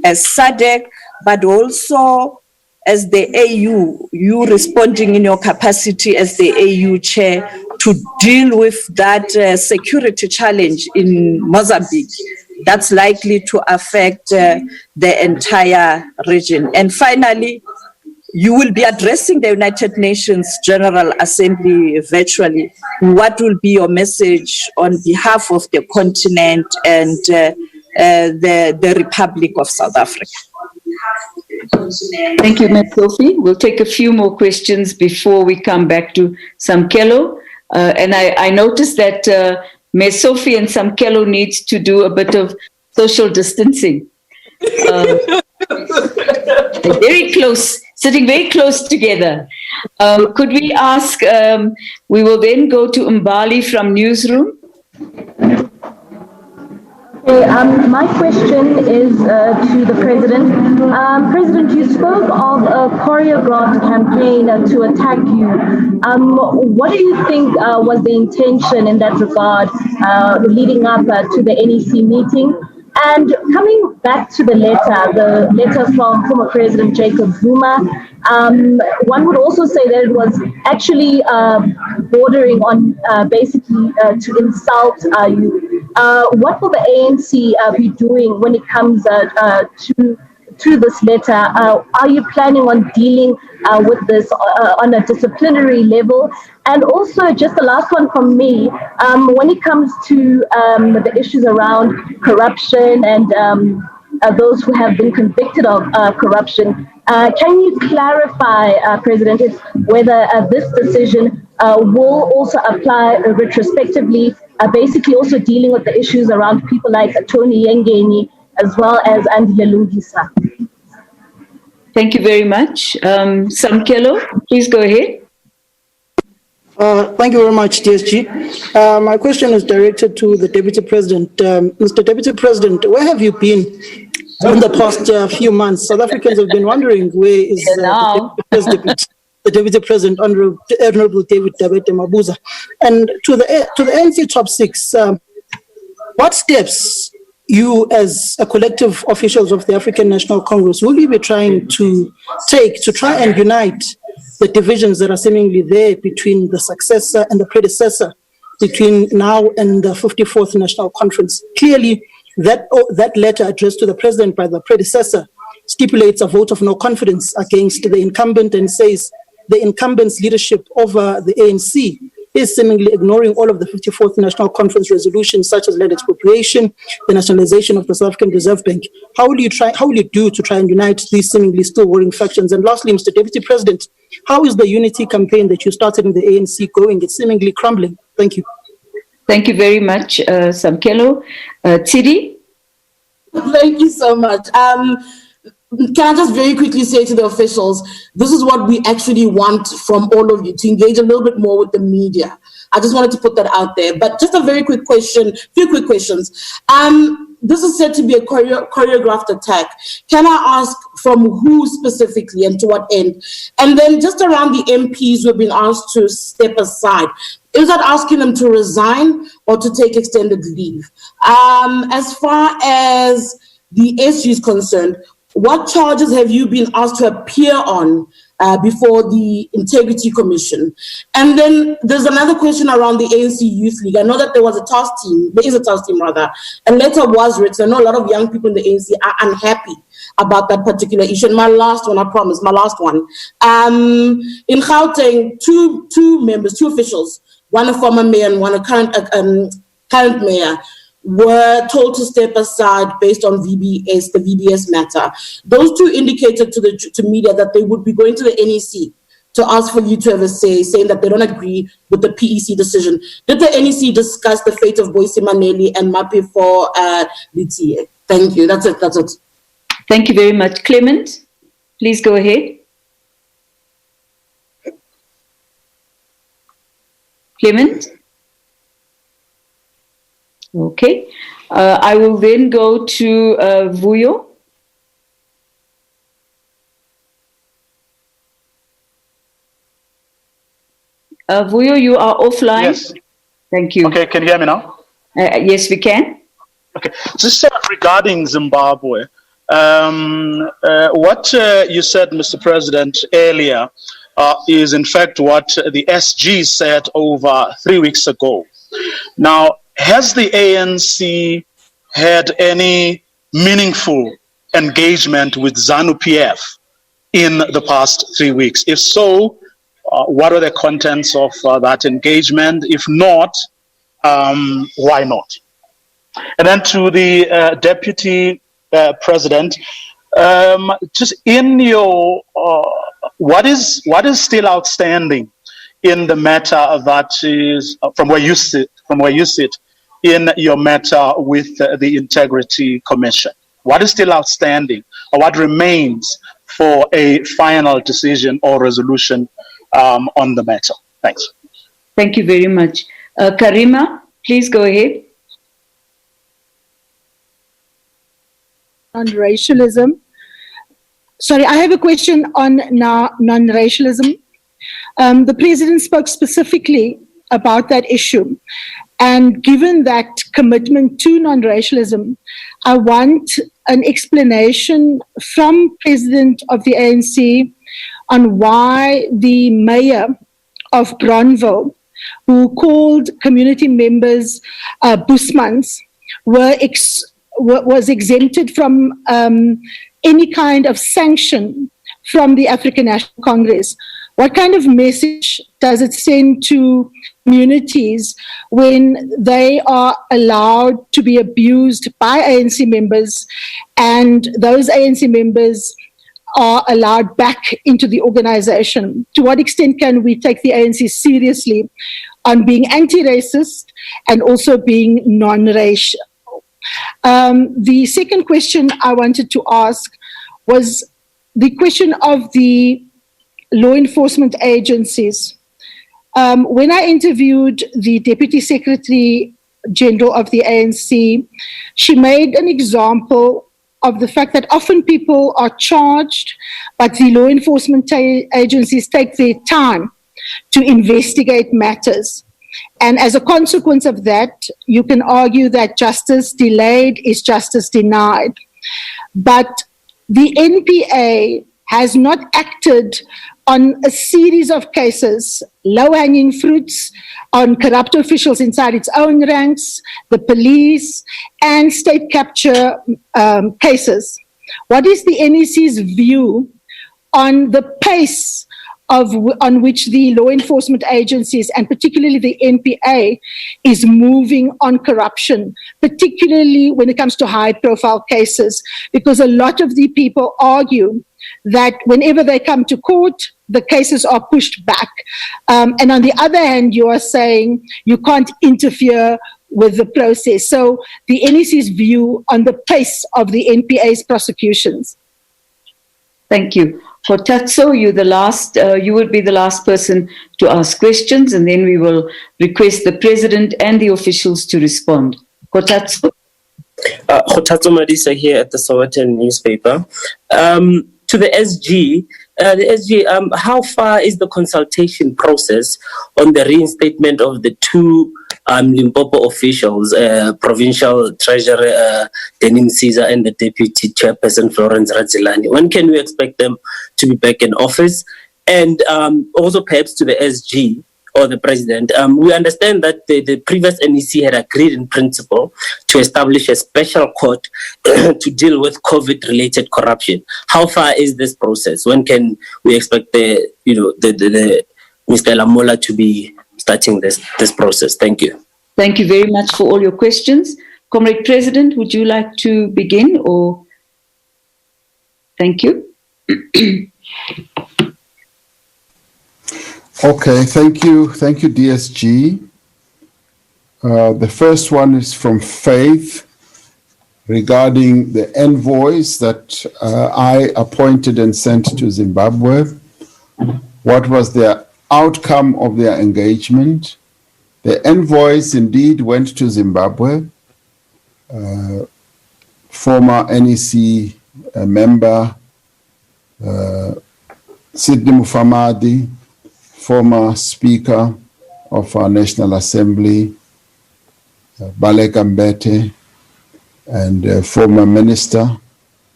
as SADC, but also as the AU, you responding in your capacity as the AU chair, to deal with that security challenge in Mozambique that's likely to affect the entire region? And finally, you will be addressing the United Nations General Assembly virtually. What will be your message on behalf of the continent and the Republic of South Africa? Thank you, Ms. Sophie. We'll take a few more questions before we come back to Samkelo. And I noticed that Ms. Sophie and Samkelo needs to do a bit of social distancing. Very close, sitting very close together. Could we ask, we will then go to Mbali from Newsroom. My question is to the President. President, you spoke of a choreographed campaign to attack you. What do you think was the intention in that regard leading up to the NEC meeting? And coming back to the letter from former President Jacob Zuma, one would also say that it was actually bordering on basically to insult you. What will the ANC be doing when it comes to this letter? Are you planning on dealing with this on a disciplinary level? And also, just the last one from me, when it comes to the issues around corruption and those who have been convicted of corruption, can you clarify, President, whether this decision will also apply retrospectively, basically also dealing with the issues around people like Tony Yengeni as well as Andile Lungisa? Thank you very much. Samkelo, please go ahead. Thank you very much, DSG. My question is directed to the Deputy President. Mr. Deputy President, where have you been in the past few months? South Africans have been wondering where is the Deputy President, Honorable David Dabete Mabuza. And to the ANC top six, what steps you as a collective officials of the African National Congress will you be trying to take to try and unite the divisions that are seemingly there between the successor and the predecessor, between now and the 54th National Conference? Clearly, that letter addressed to the President by the predecessor stipulates a vote of no confidence against the incumbent and says the incumbent's leadership over the ANC is seemingly ignoring all of the 54th National Conference resolutions, such as land expropriation, the nationalization of the South African Reserve Bank. How will you do to try and unite these seemingly still warring factions? And lastly, Mr. Deputy President, how is the unity campaign that you started in the ANC going? It's seemingly crumbling. Thank you. Thank you very much, Samkelo. Tsidi? Thank you so much. Can I just very quickly say to the officials, this is what we actually want from all of you, to engage a little bit more with the media. I just wanted to put that out there. But just a very quick question, few quick questions. This is said to be a choreographed attack. Can I ask from who specifically and to what end? And then just around the MPs who have been asked to step aside, is that asking them to resign or to take extended leave? As far as the SG is concerned, what charges have you been asked to appear on before the Integrity Commission? And then there's another question around the ANC Youth League. I know that there is a task team, a letter was written. I know a lot of young people in the ANC are unhappy about that particular issue. And my last one, I promise, my last one. In Gauteng, two members, two officials, one a former mayor and one a current mayor, were told to step aside based on VBS, the VBS matter. Those two indicated to media that they would be going to the NEC to ask for you to have a say, saying that they don't agree with the PEC decision. Did the NEC discuss the fate of Boyce Maneli and Mapi for Litie? Thank you. That's it. Thank you very much. Clement, please go ahead. Clement? Okay. I will then go to Vuyo. Vuyo, you are offline. Yes. Thank you. Okay, can you hear me now? Yes, we can. Okay. Just regarding Zimbabwe, what you said, Mr. President, earlier is in fact what the SG said over 3 weeks ago. Now, has the ANC had any meaningful engagement with ZANU-PF in the past 3 weeks? If so, what are the contents of that engagement? If not, why not? And then to the Deputy President, just in your, what is still outstanding in the matter that is from where you sit in your matter with the Integrity Commission? What is still outstanding, or what remains for a final decision or resolution on the matter? Thanks. Thank you very much. Karima, please go ahead. Non-racialism. Sorry, I have a question on non-racialism. The President spoke specifically about that issue. And given that commitment to non-racialism, I want an explanation from President of the ANC on why the mayor of Bronville, who called community members Busmans, was exempted from any kind of sanction from the African National Congress. What kind of message does it send to communities when they are allowed to be abused by ANC members and those ANC members are allowed back into the organization? To what extent can we take the ANC seriously on being anti-racist and also being non-racial? The second question I wanted to ask was the question of the law enforcement agencies. When I interviewed the Deputy Secretary General of the ANC, she made an example of the fact that often people are charged, but the law enforcement agencies take their time to investigate matters. And as a consequence of that, you can argue that justice delayed is justice denied. But the NPA has not acted on a series of cases, low-hanging fruits, on corrupt officials inside its own ranks, the police, and state capture cases. What is the NEC's view on the pace on which the law enforcement agencies, and particularly the NPA, is moving on corruption, particularly when it comes to high-profile cases? Because a lot of the people argue that whenever they come to court, the cases are pushed back. And on the other hand, you are saying you can't interfere with the process. So the NEC's view on the pace of the NPA's prosecutions. Thank you. Kotatso, you will be the last person to ask questions, and then we will request the President and the officials to respond. Kotatso. Kotatso Madisa here at the Sowetan newspaper. To the SG, how far is the consultation process on the reinstatement of the two Limpopo officials, Provincial Treasurer Denim Caesar and the Deputy Chairperson Florence Radzilani? When can we expect them to be back in office? And also perhaps to the SG, or the president. We understand that the previous NEC had agreed in principle to establish a special court to deal with COVID-related corruption. How far is this process? When can we expect the Mr. Lamola to be starting this process? Thank you. Thank you very much for all your questions. Comrade President, would you like to begin or? Thank you. Okay, thank you, DSG. The first one is from Faith regarding the envoys that I appointed and sent to Zimbabwe. What was the outcome of their engagement? The envoys indeed went to Zimbabwe. Former NEC member Sidney Mufamadi, former Speaker of our National Assembly, Baleka Mbete, and former Minister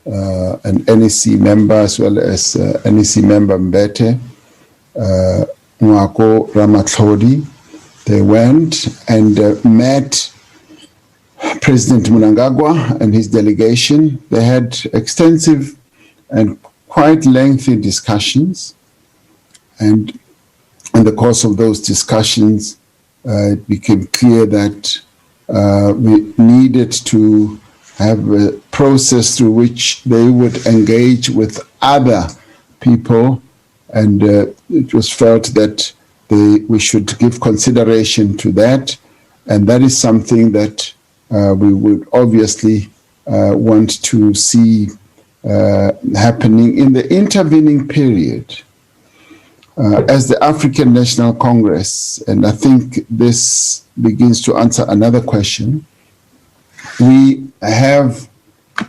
and NEC member, as well as NEC member Mbete, Mwako Ramatlodi. They went and met President Mnangagwa and his delegation. They had extensive and quite lengthy discussions, and in the course of those discussions, it became clear that we needed to have a process through which they would engage with other people, and it was felt that we should give consideration to that, and that is something that we would obviously want to see happening in the intervening period. As the African National Congress, and I think this begins to answer another question, we have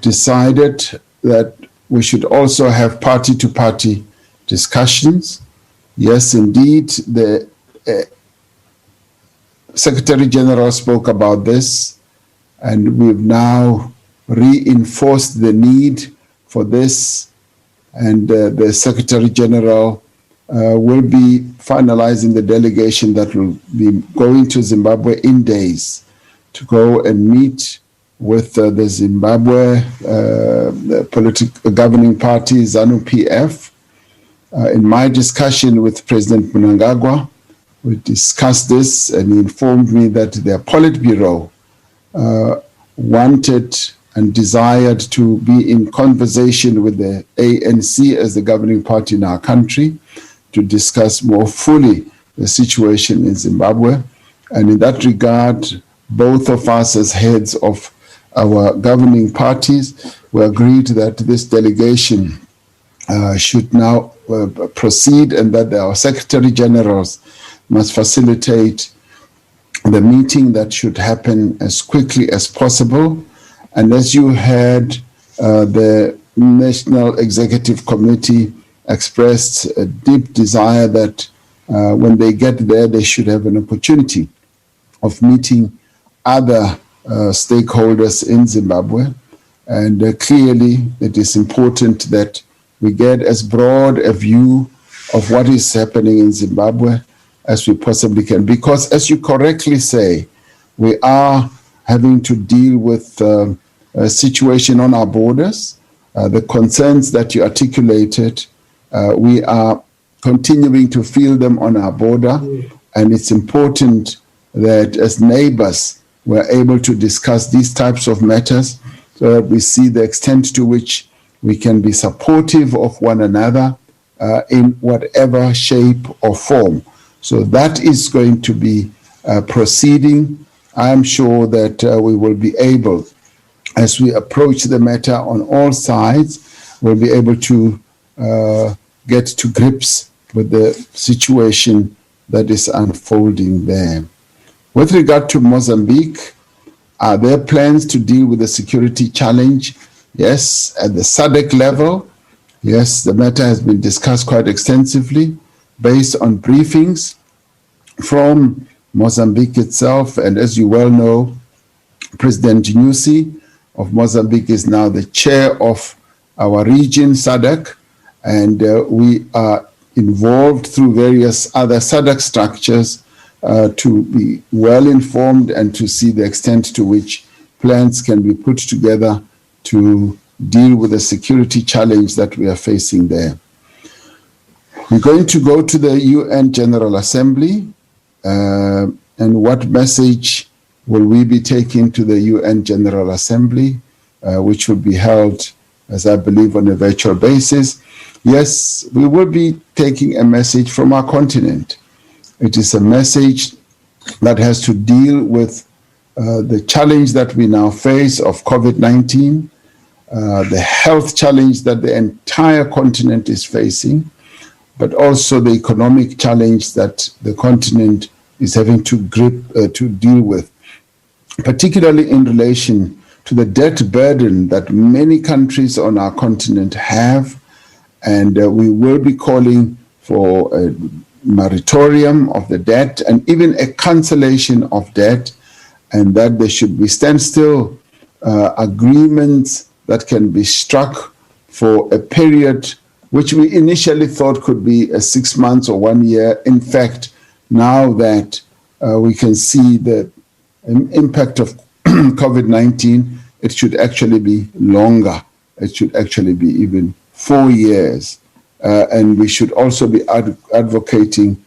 decided that we should also have party-to-party discussions. Yes, indeed, the Secretary General spoke about this, and we've now reinforced the need for this, and the Secretary General will be finalizing the delegation that will be going to Zimbabwe in days to go and meet with the Zimbabwe the political governing party, ZANU-PF. In my discussion with President Mnangagwa, we discussed this, and he informed me that their Politburo wanted and desired to be in conversation with the ANC as the governing party in our country to discuss more fully the situation in Zimbabwe. And in that regard, both of us as heads of our governing parties, we agreed that this delegation should now proceed, and that our Secretary Generals must facilitate the meeting that should happen as quickly as possible. And as you heard, the National Executive Committee expressed a deep desire that when they get there, they should have an opportunity of meeting other stakeholders in Zimbabwe. And clearly, it is important that we get as broad a view of what is happening in Zimbabwe as we possibly can. Because as you correctly say, we are having to deal with a situation on our borders. The concerns that you articulated, we are continuing to feel them on our border. And it's important that as neighbors, we're able to discuss these types of matters so that we see the extent to which we can be supportive of one another in whatever shape or form. So that is going to be proceeding. I am sure that we will be able, as we approach the matter on all sides, we'll be able to get to grips with the situation that is unfolding there. With regard to Mozambique, are there plans to deal with the security challenge? Yes, at the SADC level, yes, the matter has been discussed quite extensively based on briefings from Mozambique itself. And as you well know, President Nyusi of Mozambique is now the chair of our region, SADC, and we are involved through various other SADC structures to be well informed and to see the extent to which plans can be put together to deal with the security challenge that we are facing there. We're going to go to the UN General Assembly, and what message will we be taking to the UN General Assembly, which will be held, as I believe, on a virtual basis? Yes, we will be taking a message from our continent. It is a message that has to deal with the challenge that we now face of COVID-19, the health challenge that the entire continent is facing, but also the economic challenge that the continent is having to deal with, particularly in relation to the debt burden that many countries on our continent have. And we will be calling for a moratorium of the debt and even a cancellation of debt, and that there should be standstill agreements that can be struck for a period which we initially thought could be 6 months or 1 year. In fact, now that we can see the impact of COVID-19, it should actually be longer. It should actually be even 4 years. And we should also be advocating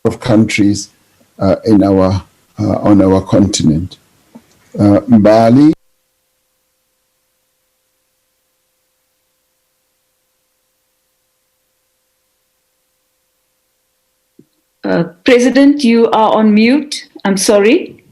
of countries on our continent. Mbali. President, you are on mute. I'm sorry.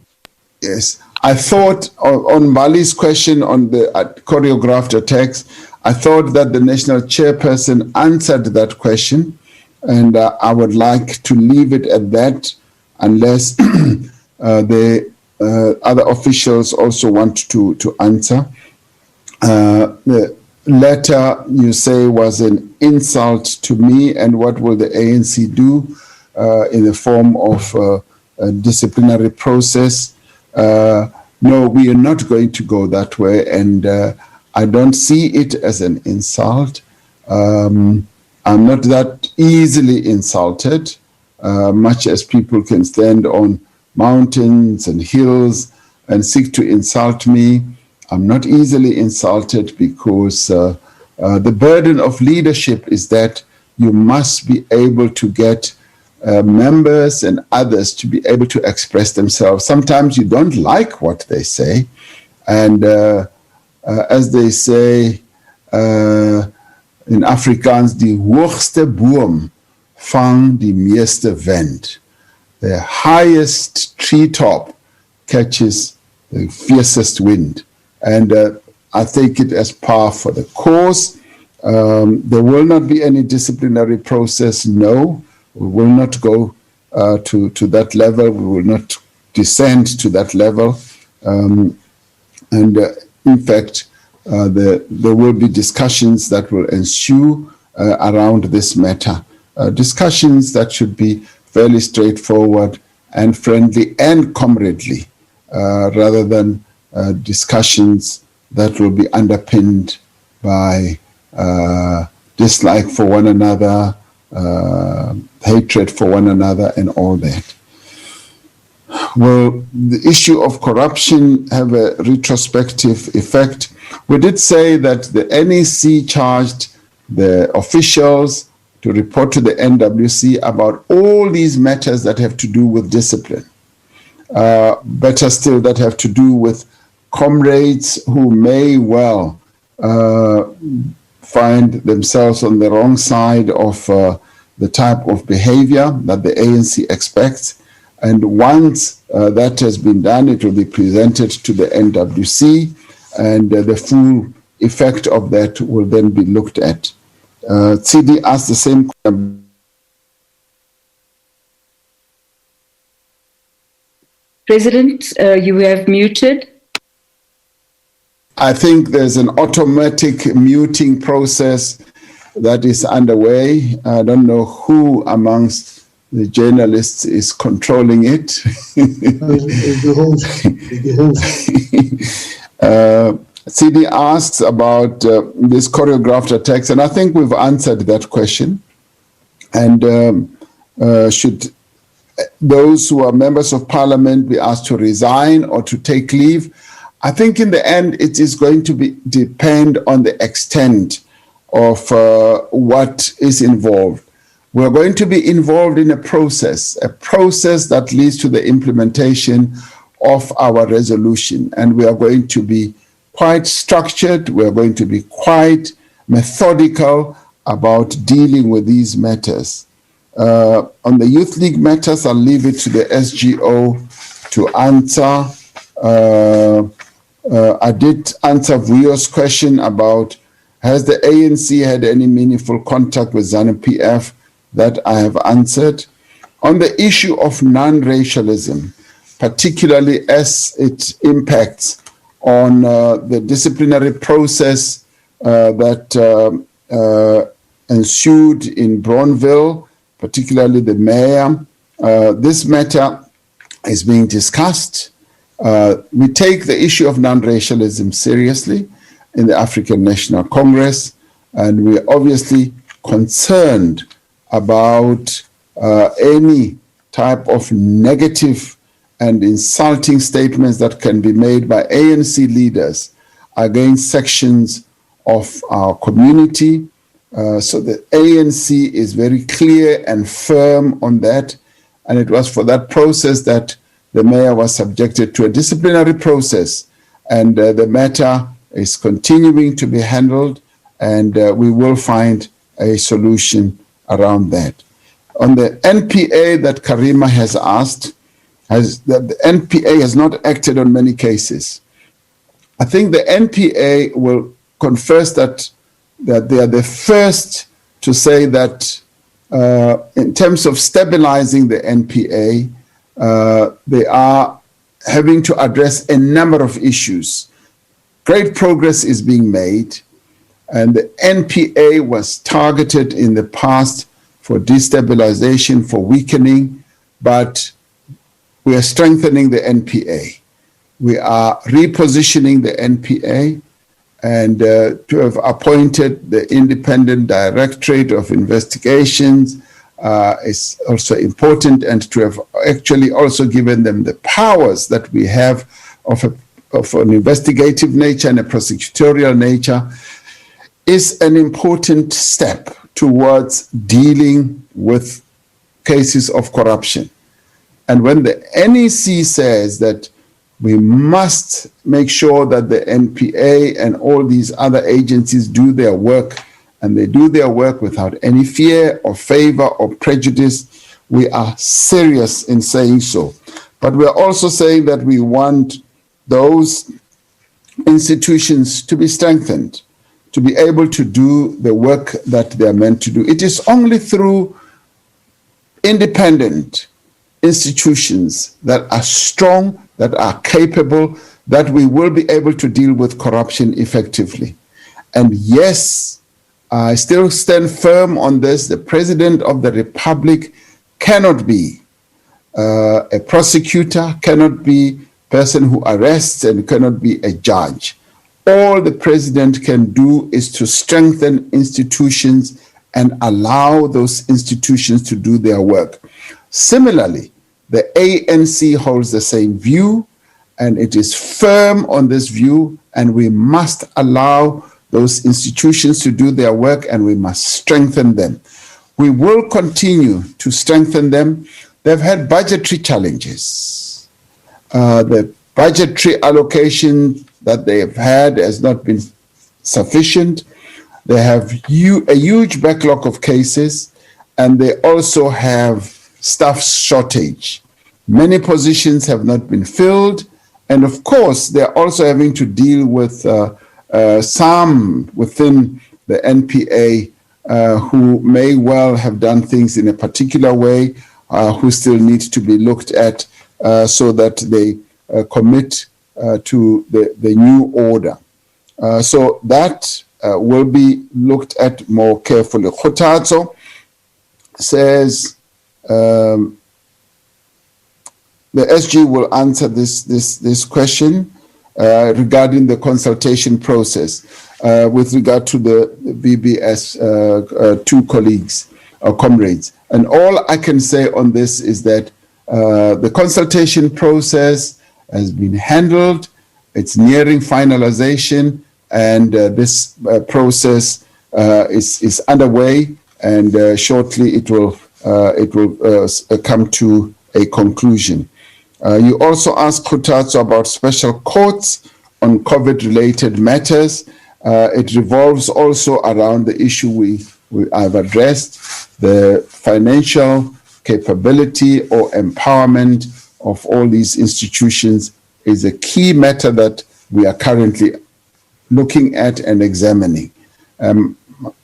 Yes, I thought on Mbali's question on the choreographed attacks, I thought that the national chairperson answered that question, and I would like to leave it at that unless the other officials also want to answer. The letter you say was an insult to me, and what will the ANC do in the form of a disciplinary process? No, we are not going to go that way, and I don't see it as an insult. I'm not that easily insulted, much as people can stand on mountains and hills and seek to insult me. I'm not easily insulted because the burden of leadership is that you must be able to get members and others to be able to express themselves. Sometimes you don't like what they say, and as they say in Afrikaans, die hoogste boom vang die meeste wind. The highest treetop catches the fiercest wind, and I take it as par for the course. There will not be any disciplinary process, no. We will not go to that level. We will not descend to that level. In fact, there will be discussions that will ensue around this matter. Discussions that should be fairly straightforward and friendly and comradely, rather than discussions that will be underpinned by dislike for one another, hatred for one another, and all that. Will the issue of corruption have a retrospective effect? We did say that the NEC charged the officials to report to the NWC about all these matters that have to do with discipline. Better still, that have to do with comrades who may well find themselves on the wrong side of the type of behavior that the ANC expects. And once that has been done, it will be presented to the NWC, and the full effect of that will then be looked at. CD asked the same question. President, you have muted. I think there's an automatic muting process that is underway. I don't know who amongst the journalists is controlling it. CD asks about this choreographed attacks, and I think we've answered that question. And should those who are members of parliament be asked to resign or to take leave? I think in the end, it is going to depend on the extent of what is involved. We're going to be involved in a process that leads to the implementation of our resolution. And we are going to be quite structured. We're going to be quite methodical about dealing with these matters. On the Youth League matters, I'll leave it to the SGO to answer. I did answer Vuyo's question about, has the ANC had any meaningful contact with ZANU-PF? That I have answered. On the issue of non-racialism, particularly as it impacts on the disciplinary process that ensued in Bronville, particularly the mayor, this matter is being discussed. We take the issue of non-racialism seriously in the African National Congress, and we're obviously concerned about any type of negative and insulting statements that can be made by ANC leaders against sections of our community. So the ANC is very clear and firm on that. And it was for that process that the mayor was subjected to a disciplinary process. And the matter is continuing to be handled, and we will find a solution around that. On the NPA that Karima has asked, the NPA has not acted on many cases. I think the NPA will confess that they are the first to say that in terms of stabilizing the NPA, they are having to address a number of issues. Great progress is being made, and the NPA was targeted in the past for destabilization, for weakening, but we are strengthening the NPA. We are repositioning the NPA, and to have appointed the Independent Directorate of Investigations is also important, and to have actually also given them the powers that we have of an investigative nature and a prosecutorial nature is an important step towards dealing with cases of corruption. And when the NEC says that we must make sure that the NPA and all these other agencies do their work, and they do their work without any fear or favor or prejudice, we are serious in saying so. But we're also saying that we want those institutions to be strengthened, to be able to do the work that they are meant to do. It is only through independent institutions that are strong, that are capable, that we will be able to deal with corruption effectively. And yes, I still stand firm on this. The President of the Republic cannot be a prosecutor, cannot be a person who arrests, and cannot be a judge. All the President can do is to strengthen institutions and allow those institutions to do their work. Similarly, the ANC holds the same view, and it is firm on this view, and we must allow those institutions to do their work, and we must strengthen them. We will continue to strengthen them. They've had budgetary challenges. The budgetary allocation that they have had has not been sufficient. They have a huge backlog of cases, and they also have staff shortage. Many positions have not been filled, and of course, they're also having to deal with some within the NPA who may well have done things in a particular way, who still need to be looked at so that they commit to the new order. So that will be looked at more carefully. Khotatso says the SG will answer this question. regarding the consultation process with regard to the VBS two colleagues or comrades. And all I can say on this is that the consultation process has been handled, it's nearing finalization, and this process is underway, and shortly it will come to a conclusion. You also asked Khutatso about special courts on COVID-related matters. It revolves also around the issue we have addressed, the financial capability or empowerment of all these institutions is a key matter that we are currently looking at and examining.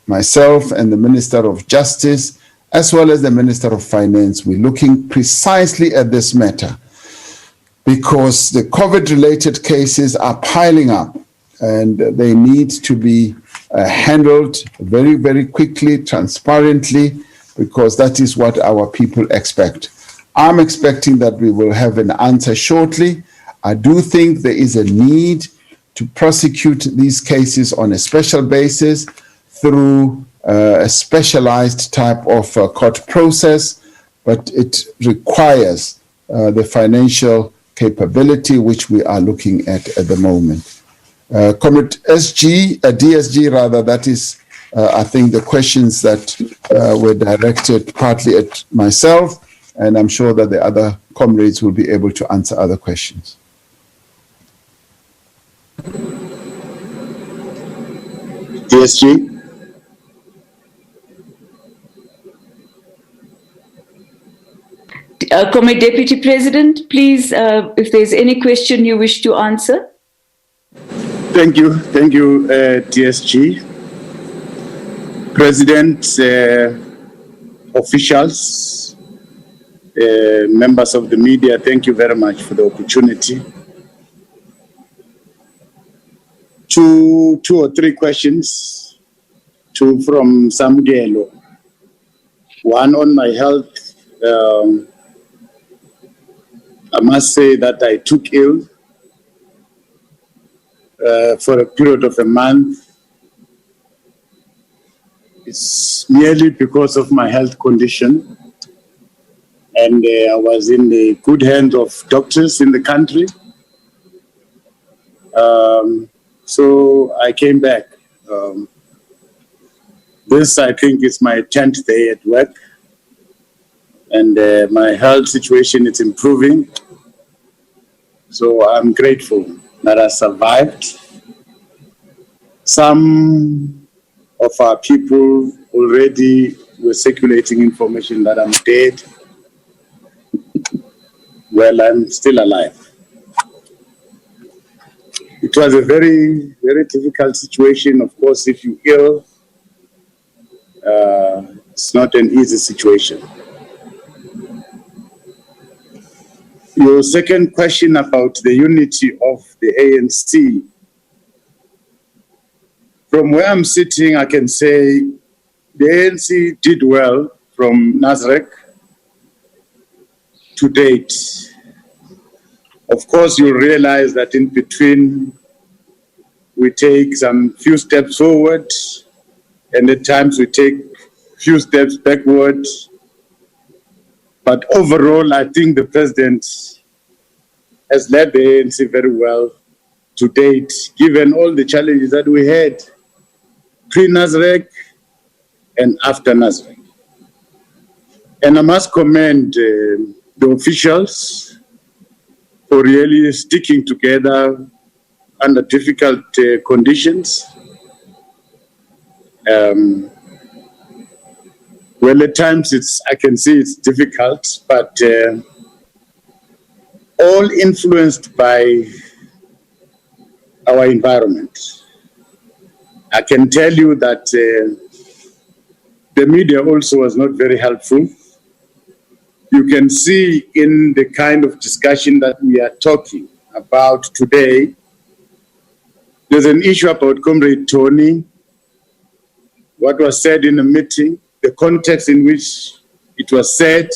Myself and the Minister of Justice, as well as the Minister of Finance, we're looking precisely at this matter because the COVID-related cases are piling up and they need to be handled very, very quickly, transparently, because that is what our people expect. I'm expecting that we will have an answer shortly. I do think there is a need to prosecute these cases on a special basis through a specialized type of court process, but it requires the financial capability which we are looking at the moment. Comrade DSG rather, that is I think the questions that were directed partly at myself, and I'm sure that the other comrades will be able to answer other questions. DSG. Comrade Deputy President, please, if there's any question you wish to answer. Thank you, DSG. President, officials, members of the media, thank you very much for the opportunity. Two or three questions, two from Samgelo. One on my health. I must say that I took ill for a period of a month. It's merely because of my health condition. And I was in the good hands of doctors in the country. So I came back. This, I think, is my 10th day at work. And my health situation is improving. So I'm grateful that I survived. Some of our people already were circulating information that I'm dead. Well, I'm still alive. It was a very, very difficult situation. Of course, if you're ill, it's not an easy situation. Your second question about the unity of the ANC. From where I'm sitting, I can say the ANC did well from Nasrec to date. Of course, you'll realize that in between, we take some few steps forward, and at times we take few steps backward. But overall, I think the president has led the ANC very well to date, given all the challenges that we had pre-Nasrec and after Nasrec. And I must commend the officials for really sticking together under difficult conditions. Well, at times I can see it's difficult, but all influenced by our environment. I can tell you that the media also was not very helpful. You can see in the kind of discussion that we are talking about today, there's an issue about Comrade Tony, what was said in a meeting, the context in which it was said,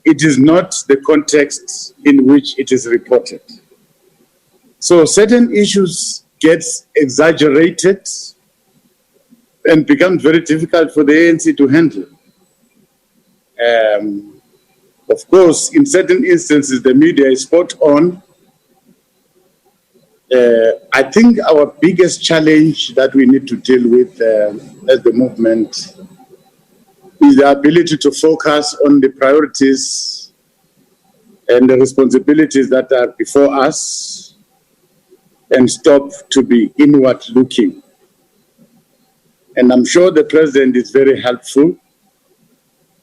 it is not the context in which it is reported. So certain issues get exaggerated and becomes very difficult for the ANC to handle. Of course, in certain instances, the media is spot on. I think our biggest challenge that we need to deal with as the movement is the ability to focus on the priorities and the responsibilities that are before us and stop to be inward looking. And I'm sure the president is very helpful.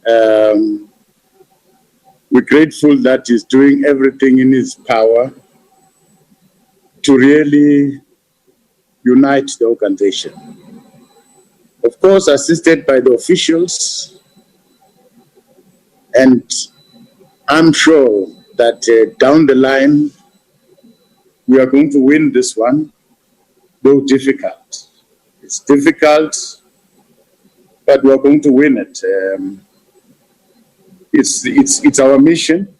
We're grateful that he's doing everything in his power to really unite the organization. Of course, assisted by the officials, and I'm sure that down the line, we are going to win this one, though difficult. It's difficult, but we are going to win it. It's our mission,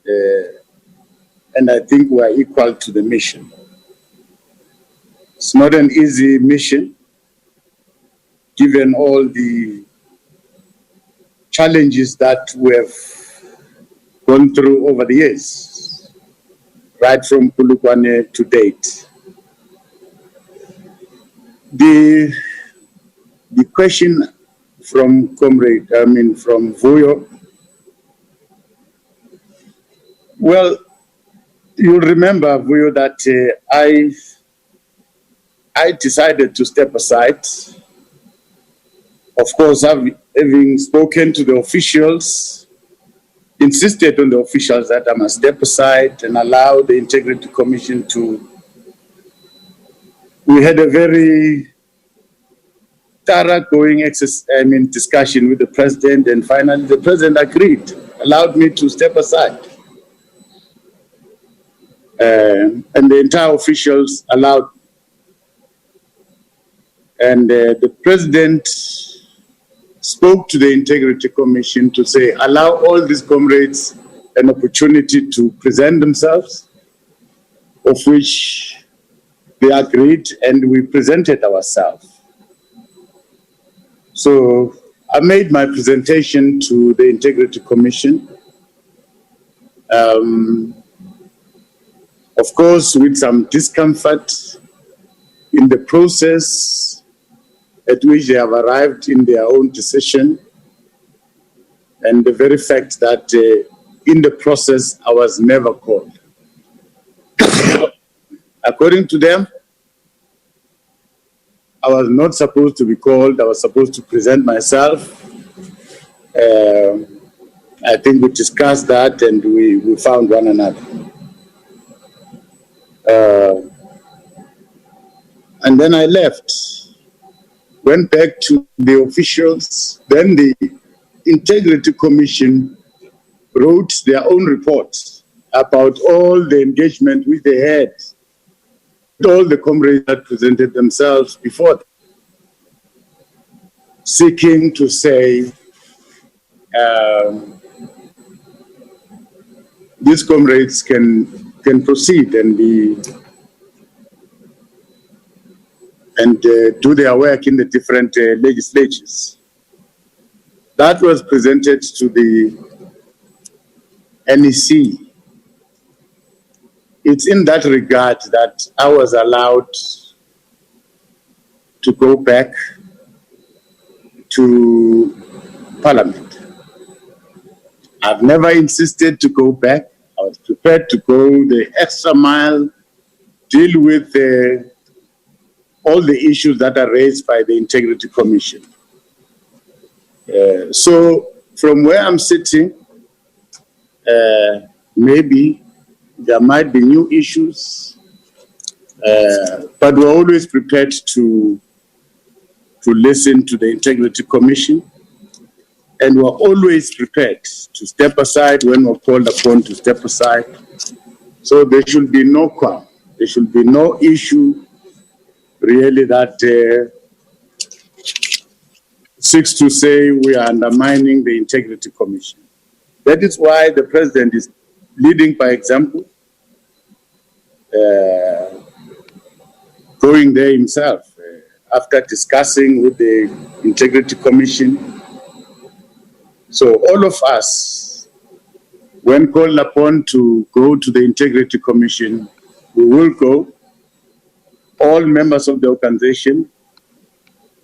and I think we are equal to the mission. It's not an easy mission, given all the challenges that we have gone through over the years, right from Polokwane to date. The question from from Vuyo, well, you'll remember, Vuyo, that I decided to step aside. Of course, having spoken to the officials, insisted on the officials that I must step aside and allow the Integrity Commission to. We had a very thoroughgoing discussion with the president, and finally the president agreed, allowed me to step aside. And the entire officials allowed. And the president spoke to the Integrity Commission to say, allow all these comrades an opportunity to present themselves, of which they agreed, and we presented ourselves. So I made my presentation to the Integrity Commission. Of course, with some discomfort in the process at which they have arrived in their own decision, and the very fact that in the process I was never called. According to them, I was not supposed to be called. I was supposed to present myself. I think we discussed that, and we found one another. And then I left, went back to the officials. Then the Integrity Commission wrote their own report about all the engagement which they had, all the comrades that presented themselves before them, seeking to say these comrades can proceed and do their work in the different legislatures. That was presented to the NEC. It's in that regard that I was allowed to go back to Parliament. I've never insisted to go back. I was prepared to go the extra mile, deal with all the issues that are raised by the Integrity Commission. So from where I'm sitting, maybe there might be new issues, but we're always prepared to listen to the Integrity Commission, and we're always prepared to step aside when we're called upon to step aside. So there should be no quarrel. There should be no issue really that seeks to say we are undermining the Integrity Commission. That is why the president is leading by example. going there himself after discussing with the Integrity Commission. So all of us, when called upon to go to the Integrity Commission, we will go. All members of the organization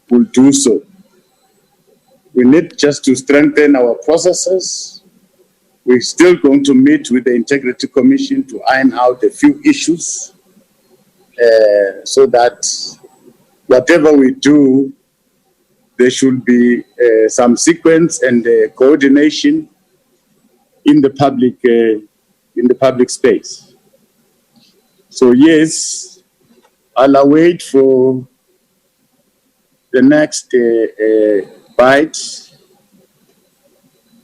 will do so. We need just to strengthen our processes. We're still going to meet with the Integrity Commission to iron out a few issues so that whatever we do, there should be some sequence and coordination in the public space. So yes, I'll await for the next bite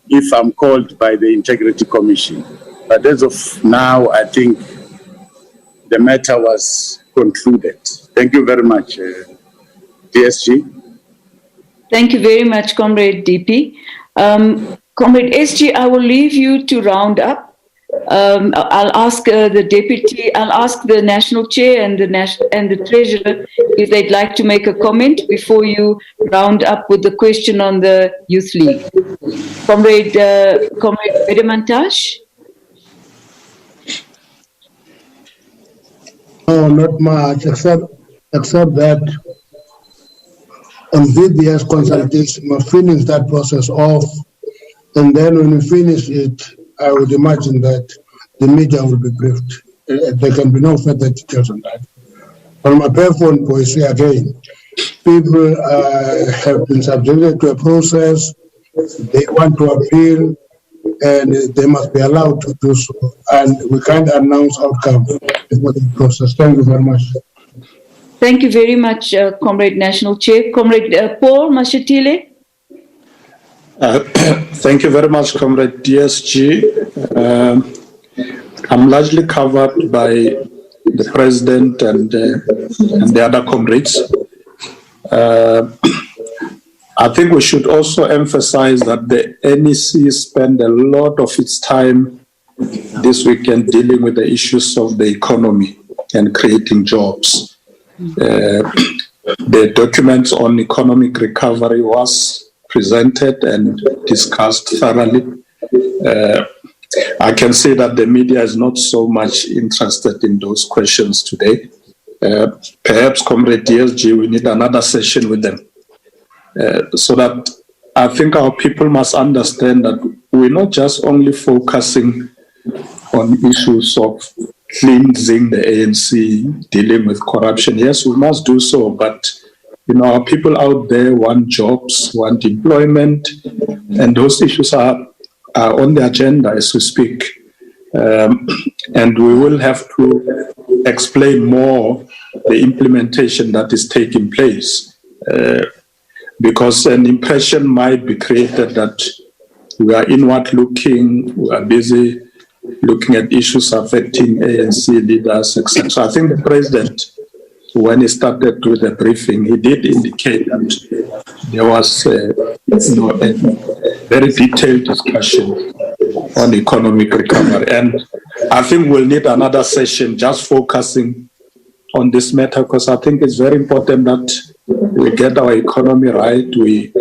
if I'm called by the Integrity Commission. But as of now, I think the matter was concluded. Thank you very much, DSG. Thank you very much, Comrade DP. Comrade SG, I will leave you to round up. I'll ask the deputy, I'll ask the national chair and the treasurer if they'd like to make a comment before you round up with the question on the youth league. Comrade Vedamantash? No, not much, except that on VBS consultation, we'll finish that process off, and then when we finish it, I would imagine that the media will be briefed. There can be no further details on that. On my personal policy, again, people have been subjected to a process, they want to appeal, and they must be allowed to do so. And we can't announce outcome before the process. Thank you very much. Thank you very much, Comrade National Chair. Comrade Paul Mashatile? Thank you very much, Comrade DSG. I'm largely covered by the President and the other comrades. I think we should also emphasize that the NEC spent a lot of its time this weekend dealing with the issues of the economy and creating jobs. The documents on economic recovery was presented and discussed thoroughly. I can say that the media is not so much interested in those questions today. Perhaps, Comrade DSG, we need another session with them. So that I think our people must understand that we're not just only focusing on issues of cleansing the ANC, dealing with corruption. Yes, we must do so, but our people out there want jobs, want employment, and those issues are on the agenda as we speak. And we will have to explain more the implementation that is taking place. Because an impression might be created that we are inward looking, we are busy looking at issues affecting ANC leaders, etc. I think the President, when he started with the briefing, he did indicate that there was a very detailed discussion on economic recovery. And I think we'll need another session just focusing on this matter, because I think it's very important that we get our economy right, we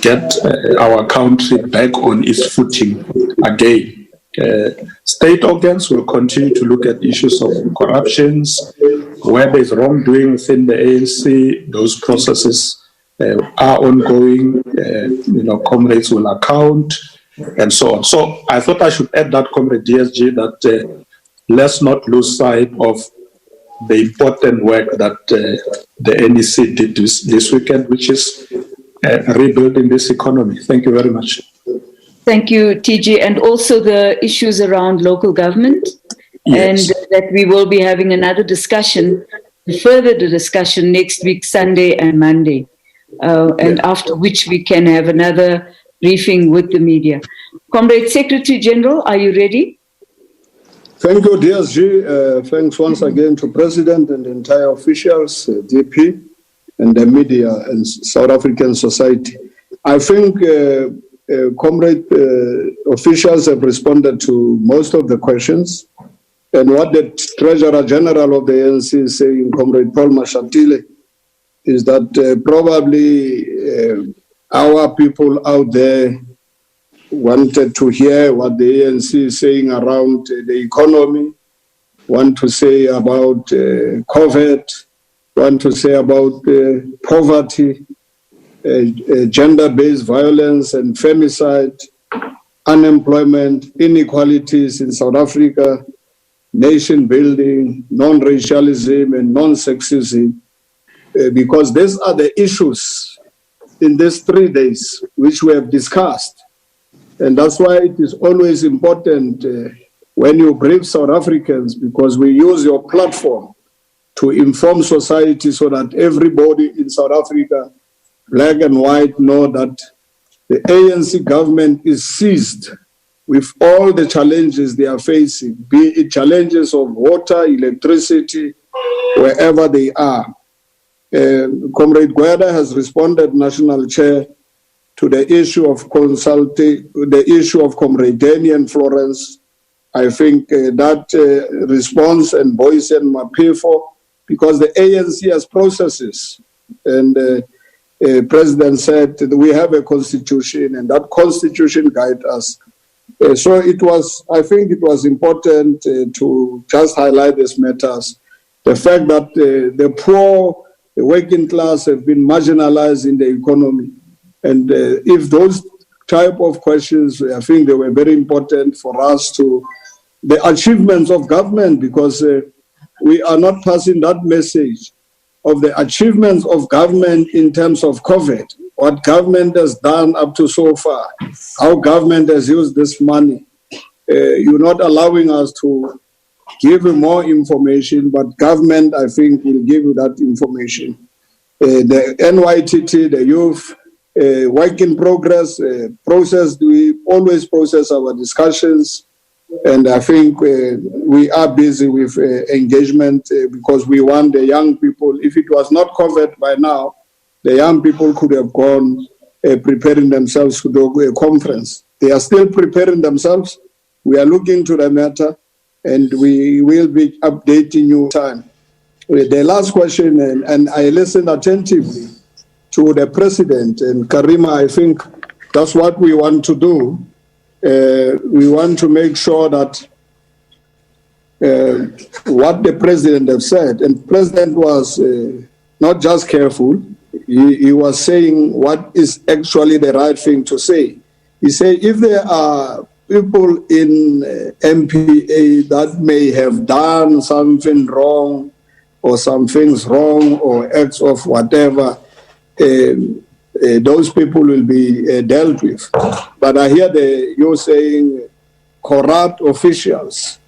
get our country back on its footing again. State organs will continue to look at issues of corruptions, where there is wrongdoing within the ANC. Those processes are ongoing. Comrades will account, and so on. So I thought I should add that, Comrade DSG, that let's not lose sight of the important work that the NEC did this weekend, which is rebuilding this economy. Thank you very much. Thank you, TG, and also the issues around local government, yes. And that we will be having another discussion, further the discussion next week, Sunday and Monday, and after which we can have another briefing with the media. Comrade Secretary General, are you ready? Thank you, DSG. Thanks once again to President and the entire officials, DP, and the media and South African society. I think comrade officials have responded to most of the questions. And what the Treasurer General of the ANC is saying, Comrade Paul Mashatile, is that probably our people out there wanted to hear what the ANC is saying around the economy, want to say about COVID, want to say about poverty, gender-based violence and femicide, unemployment, inequalities in South Africa, nation building, non-racialism and non-sexism, because these are the issues in these 3 days which we have discussed. And that's why it is always important when you brief South Africans, because we use your platform to inform society so that everybody in South Africa, black and white, know that the ANC government is seized with all the challenges they are facing, be it challenges of water, electricity, wherever they are. Comrade Gweda has responded, National Chair, to the issue of the issue of Comrade Danny and Florence. I think that response and voice and pay for, because the ANC has processes. And President said that we have a constitution, and that constitution guides us. So I think it was important to just highlight these matters. The fact that the poor, the working class have been marginalized in the economy. And if those type of questions, I think they were very important for us to, the achievements of government, because we are not passing that message of the achievements of government in terms of COVID, what government has done up to so far, how government has used this money. You're not allowing us to give you more information, but government, I think, will give you that information. The NYTT, the youth, work in progress, we always process our discussions. And I think we are busy with engagement because we want the young people, if it was not covered by now, the young people could have gone preparing themselves to do a conference. They are still preparing themselves. We are looking to the matter, and we will be updating you time. The last question, and I listened attentively to the President, and Karima, I think that's what we want to do. We want to make sure that what the President has said, and the President was not just careful, he was saying what is actually the right thing to say. He said if there are people in NPA that may have done something wrong or some things wrong or acts of whatever, those people will be dealt with. But I hear you saying corrupt officials.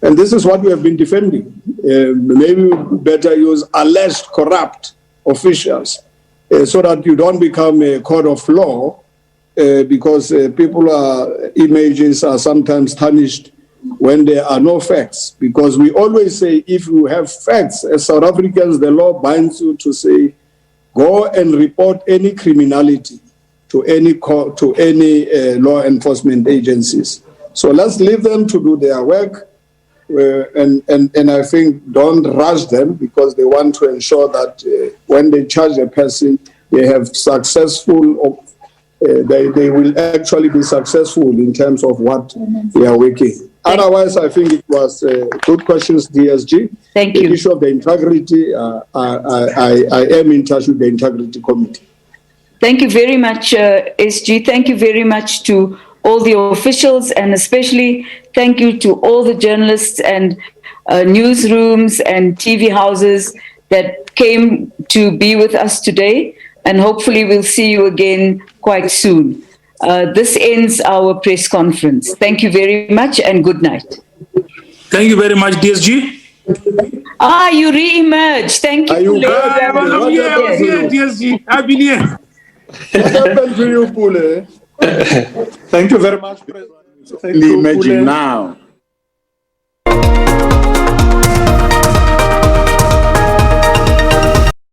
And this is what we have been defending. Maybe we better use alleged corrupt officials so that you don't become a court of law because images are sometimes tarnished when there are no facts. Because we always say if you have facts, as South Africans, the law binds you to say, go and report any criminality to any law enforcement agencies. So let's leave them to do their work, and I think don't rush them because they want to ensure that when they charge a person, they have successful. They will actually be successful in terms of what they are working. Otherwise, I think it was good questions, DSG. Thank you. The issue of the integrity, I am in touch with the Integrity Committee. Thank you very much, SG. Thank you very much to all the officials, and especially thank you to all the journalists and newsrooms and TV houses that came to be with us today. And hopefully we'll see you again quite soon. This ends our press conference. Thank you very much and good night. Thank you very much, DSG. You re-emerged. Thank you. I'm here, DSG. I've been here. What happened to you, Pule? Thank you very much, President. Emerging now.